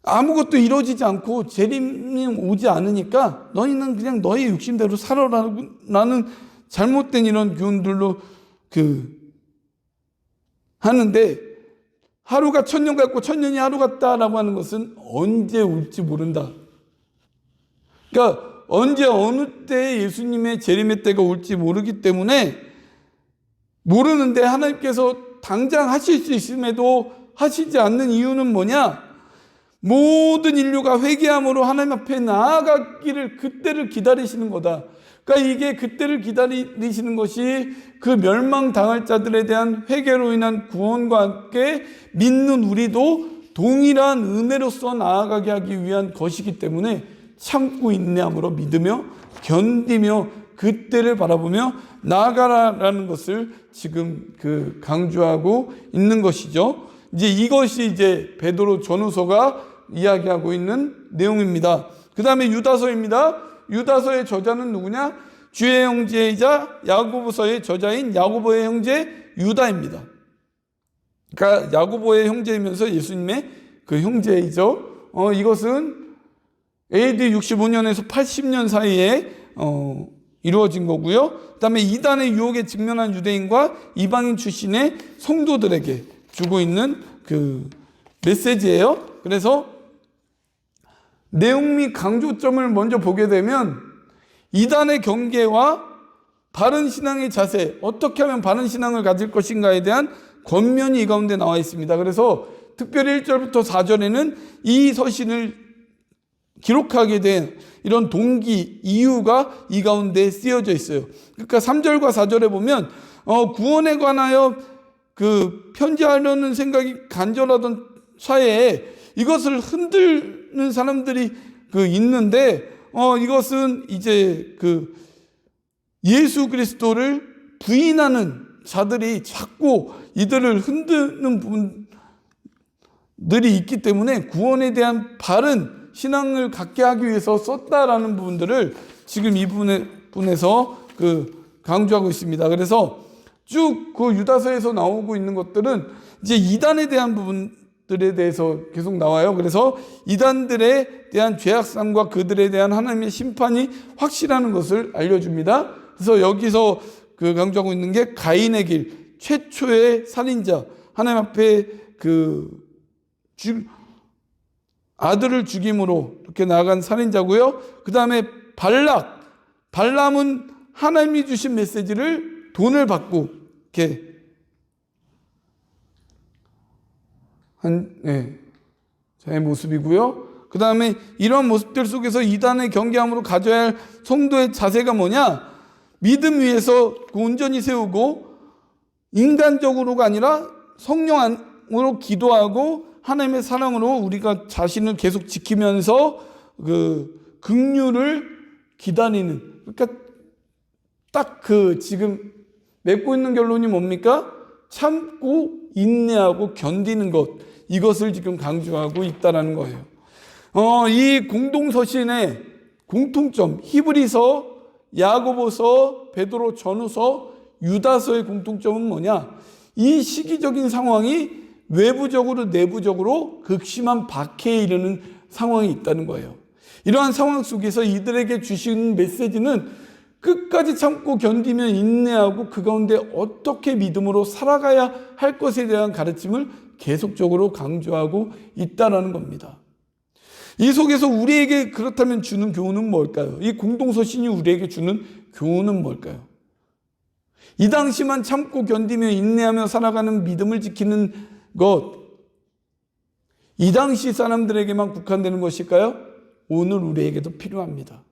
아무것도 이루어지지 않고 재림이 오지 않으니까 너희는 그냥 너희 욕심대로 살아라는 잘못된 이런 교훈들로 하는데, 하루가 1000년 같고 1000년이 하루 같다라고 하는 것은 언제 올지 모른다. 그러니까 언제 어느 때에 예수님의 재림의 때가 올지 모르기 때문에, 모르는데 하나님께서 당장 하실 수 있음에도 하시지 않는 이유는 뭐냐? 모든 인류가 회개함으로 하나님 앞에 나아가기를, 그때를 기다리시는 거다. 그러니까 이게 그때를 기다리시는 것이 그 멸망당할 자들에 대한 회개로 인한 구원과 함께 믿는 우리도 동일한 은혜로서 나아가게 하기 위한 것이기 때문에 참고 인내함으로 믿으며 견디며 그때를 바라보며 나아가라라는 것을 지금 강조하고 있는 것이죠. 이제 이것이 이제 베드로 전후서가 이야기하고 있는 내용입니다. 그 다음에 유다서입니다. 유다서의 저자는 누구냐? 주의 형제이자 야고보서의 저자인 야고보의 형제 유다입니다. 그러니까 야고보의 형제이면서 예수님의 그 형제이죠. 이것은 AD 65년에서 80년 사이에 이루어진 거고요. 그 다음에 이단의 유혹에 직면한 유대인과 이방인 출신의 성도들에게 주고 있는 그 메시지예요. 그래서 내용 및 강조점을 먼저 보게 되면 이단의 경계와 바른 신앙의 자세, 어떻게 하면 바른 신앙을 가질 것인가에 대한 권면이 이 가운데 나와 있습니다. 그래서 특별히 1절부터 4절에는 이 서신을 기록하게 된 이런 동기, 이유가 이 가운데 쓰여져 있어요. 그러니까 3절과 4절에 보면 구원에 관하여 그 편지하려는 생각이 간절하던 차에 이것을 흔드는 사람들이 있는데 이것은 이제 예수 그리스도를 부인하는 자들이 자꾸 이들을 흔드는 부분들이 있기 때문에 구원에 대한 바른 신앙을 갖게 하기 위해서 썼다라는 부분들을 지금 이 부분에서 강조하고 있습니다. 그래서 쭉 유다서에서 나오고 있는 것들은 이제 이단에 대한 부분들에 대해서 계속 나와요. 그래서 이단들에 대한 죄악sam과 그들에 대한 하나님의 심판이 확실하는 것을 알려줍니다. 그래서 여기서 강조하고 있는 게 가인의 길, 최초의 살인자, 하나님 앞에 아들을 죽임으로 이렇게 나아간 살인자고요. 그 다음에 발람은 하나님이 주신 메시지를 돈을 받고 이렇게 자의 모습이고요. 그 다음에 이러한 모습들 속에서 이단의 경계함으로 가져야 할 성도의 자세가 뭐냐? 믿음 위에서 온전히 세우고 인간적으로가 아니라 성령으로 기도하고 하나님의 사랑으로 우리가 자신을 계속 지키면서 긍휼을 기다리는, 그러니까 딱 지금 맺고 있는 결론이 뭡니까? 참고 인내하고 견디는 것, 이것을 지금 강조하고 있다는 거예요. 이 공동서신의 공통점, 히브리서, 야고보서, 베드로 전후서, 유다서의 공통점은 뭐냐? 이 시기적인 상황이 외부적으로 내부적으로 극심한 박해에 이르는 상황이 있다는 거예요. 이러한 상황 속에서 이들에게 주신 메시지는 끝까지 참고 견디며 인내하고 그 가운데 어떻게 믿음으로 살아가야 할 것에 대한 가르침을 계속적으로 강조하고 있다는 겁니다. 이 속에서 우리에게 그렇다면 주는 교훈은 뭘까요? 이 공동서신이 우리에게 주는 교훈은 뭘까요? 이 당시만 참고 견디며 인내하며 살아가는 믿음을 지키는 것, 이 당시 사람들에게만 국한되는 것일까요? 오늘 우리에게도 필요합니다.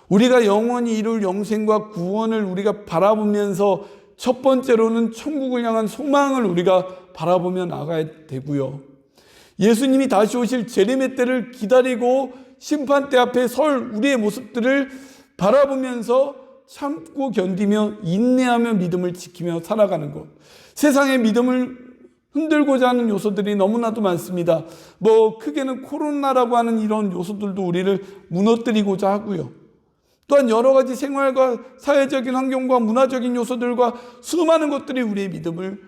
우리가 영원히 이룰 영생과 구원을 우리가 바라보면서 첫 번째로는 천국을 향한 소망을 우리가 바라보며 나가야 되고요. 예수님이 다시 오실 재림의 때를 기다리고 심판대 앞에 설 우리의 모습들을 바라보면서 참고 견디며 인내하며 믿음을 지키며 살아가는 것. 세상의 믿음을 흔들고자 하는 요소들이 너무나도 많습니다. 크게는 코로나라고 하는 이런 요소들도 우리를 무너뜨리고자 하고요. 또한 여러 가지 생활과 사회적인 환경과 문화적인 요소들과 수많은 것들이 우리의 믿음을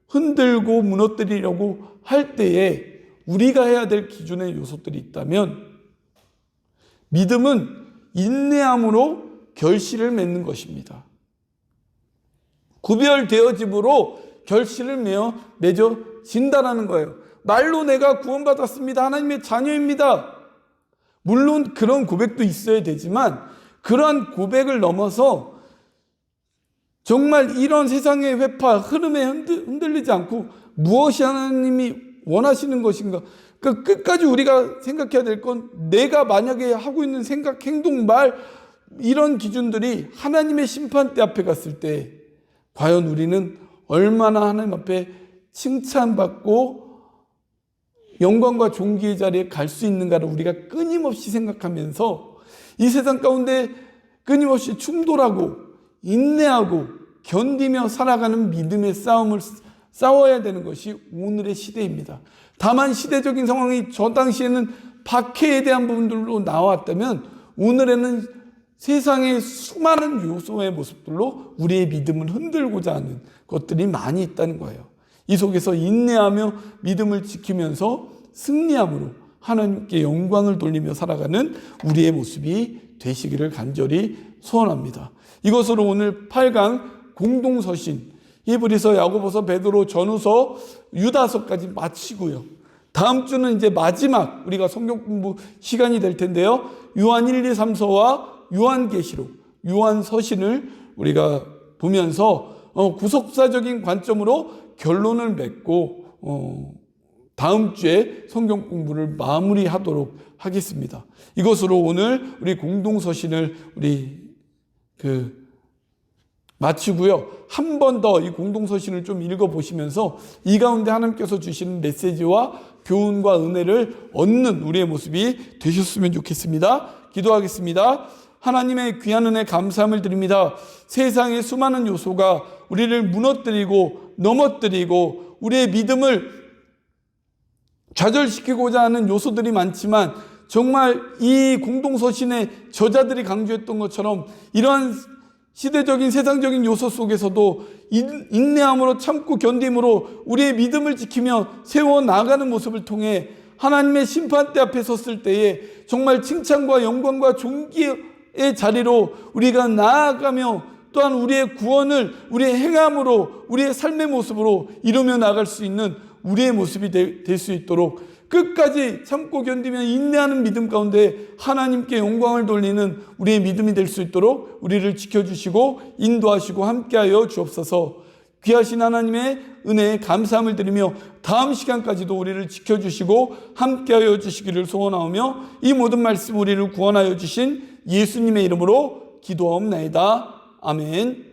흔들고 무너뜨리려고 할 때에 우리가 해야 될 기준의 요소들이 있다면 믿음은 인내함으로 결실을 맺는 것입니다. 구별되어짐으로 결실을 맺어진다는 거예요. 말로 내가 구원받았습니다. 하나님의 자녀입니다. 물론 그런 고백도 있어야 되지만 그러한 고백을 넘어서 정말 이런 세상의 회파, 흐름에 흔들리지 않고 무엇이 하나님이 원하시는 것인가? 그러니까 끝까지 우리가 생각해야 될 건 내가 만약에 하고 있는 생각, 행동, 말 이런 기준들이 하나님의 심판대 앞에 갔을 때 과연 우리는 얼마나 하나님 앞에 칭찬받고 영광과 존귀의 자리에 갈 수 있는가를 우리가 끊임없이 생각하면서 이 세상 가운데 끊임없이 충돌하고 인내하고 견디며 살아가는 믿음의 싸움을 싸워야 되는 것이 오늘의 시대입니다. 다만 시대적인 상황이 저 당시에는 박해에 대한 부분들로 나왔다면 오늘에는 세상의 수많은 요소의 모습들로 우리의 믿음을 흔들고자 하는 것들이 많이 있다는 거예요. 이 속에서 인내하며 믿음을 지키면서 승리함으로 하나님께 영광을 돌리며 살아가는 우리의 모습이 되시기를 간절히 소원합니다. 이것으로 오늘 8강 공동서신 히브리서, 야고보서, 베드로, 전후서, 유다서까지 마치고요. 다음 주는 이제 마지막 우리가 성경 공부 시간이 될 텐데요. 요한 1, 2, 3서와 요한계시록, 요한서신을 우리가 보면서 구속사적인 관점으로 결론을 맺고 다음 주에 성경 공부를 마무리하도록 하겠습니다. 이것으로 오늘 우리 공동서신을 마치고요. 한 번 더 이 공동서신을 좀 읽어보시면서 이 가운데 하나님께서 주시는 메시지와 교훈과 은혜를 얻는 우리의 모습이 되셨으면 좋겠습니다. 기도하겠습니다. 하나님의 귀한 은혜 감사함을 드립니다. 세상의 수많은 요소가 우리를 무너뜨리고 넘어뜨리고 우리의 믿음을 좌절시키고자 하는 요소들이 많지만 정말 이 공동서신의 저자들이 강조했던 것처럼 이러한 시대적인 세상적인 요소 속에서도 인내함으로 참고 견딤으로 우리의 믿음을 지키며 세워나가는 모습을 통해 하나님의 심판대 앞에 섰을 때에 정말 칭찬과 영광과 존귀의 자리로 우리가 나아가며 또한 우리의 구원을 우리의 행함으로 우리의 삶의 모습으로 이루며 나갈 수 있는 우리의 모습이 될 수 있도록 끝까지 참고 견디며 인내하는 믿음 가운데 하나님께 영광을 돌리는 우리의 믿음이 될 수 있도록 우리를 지켜주시고 인도하시고 함께하여 주옵소서. 귀하신 하나님의 은혜에 감사함을 드리며 다음 시간까지도 우리를 지켜주시고 함께하여 주시기를 소원하오며 이 모든 말씀 우리를 구원하여 주신 예수님의 이름으로 기도하옵나이다. 아멘.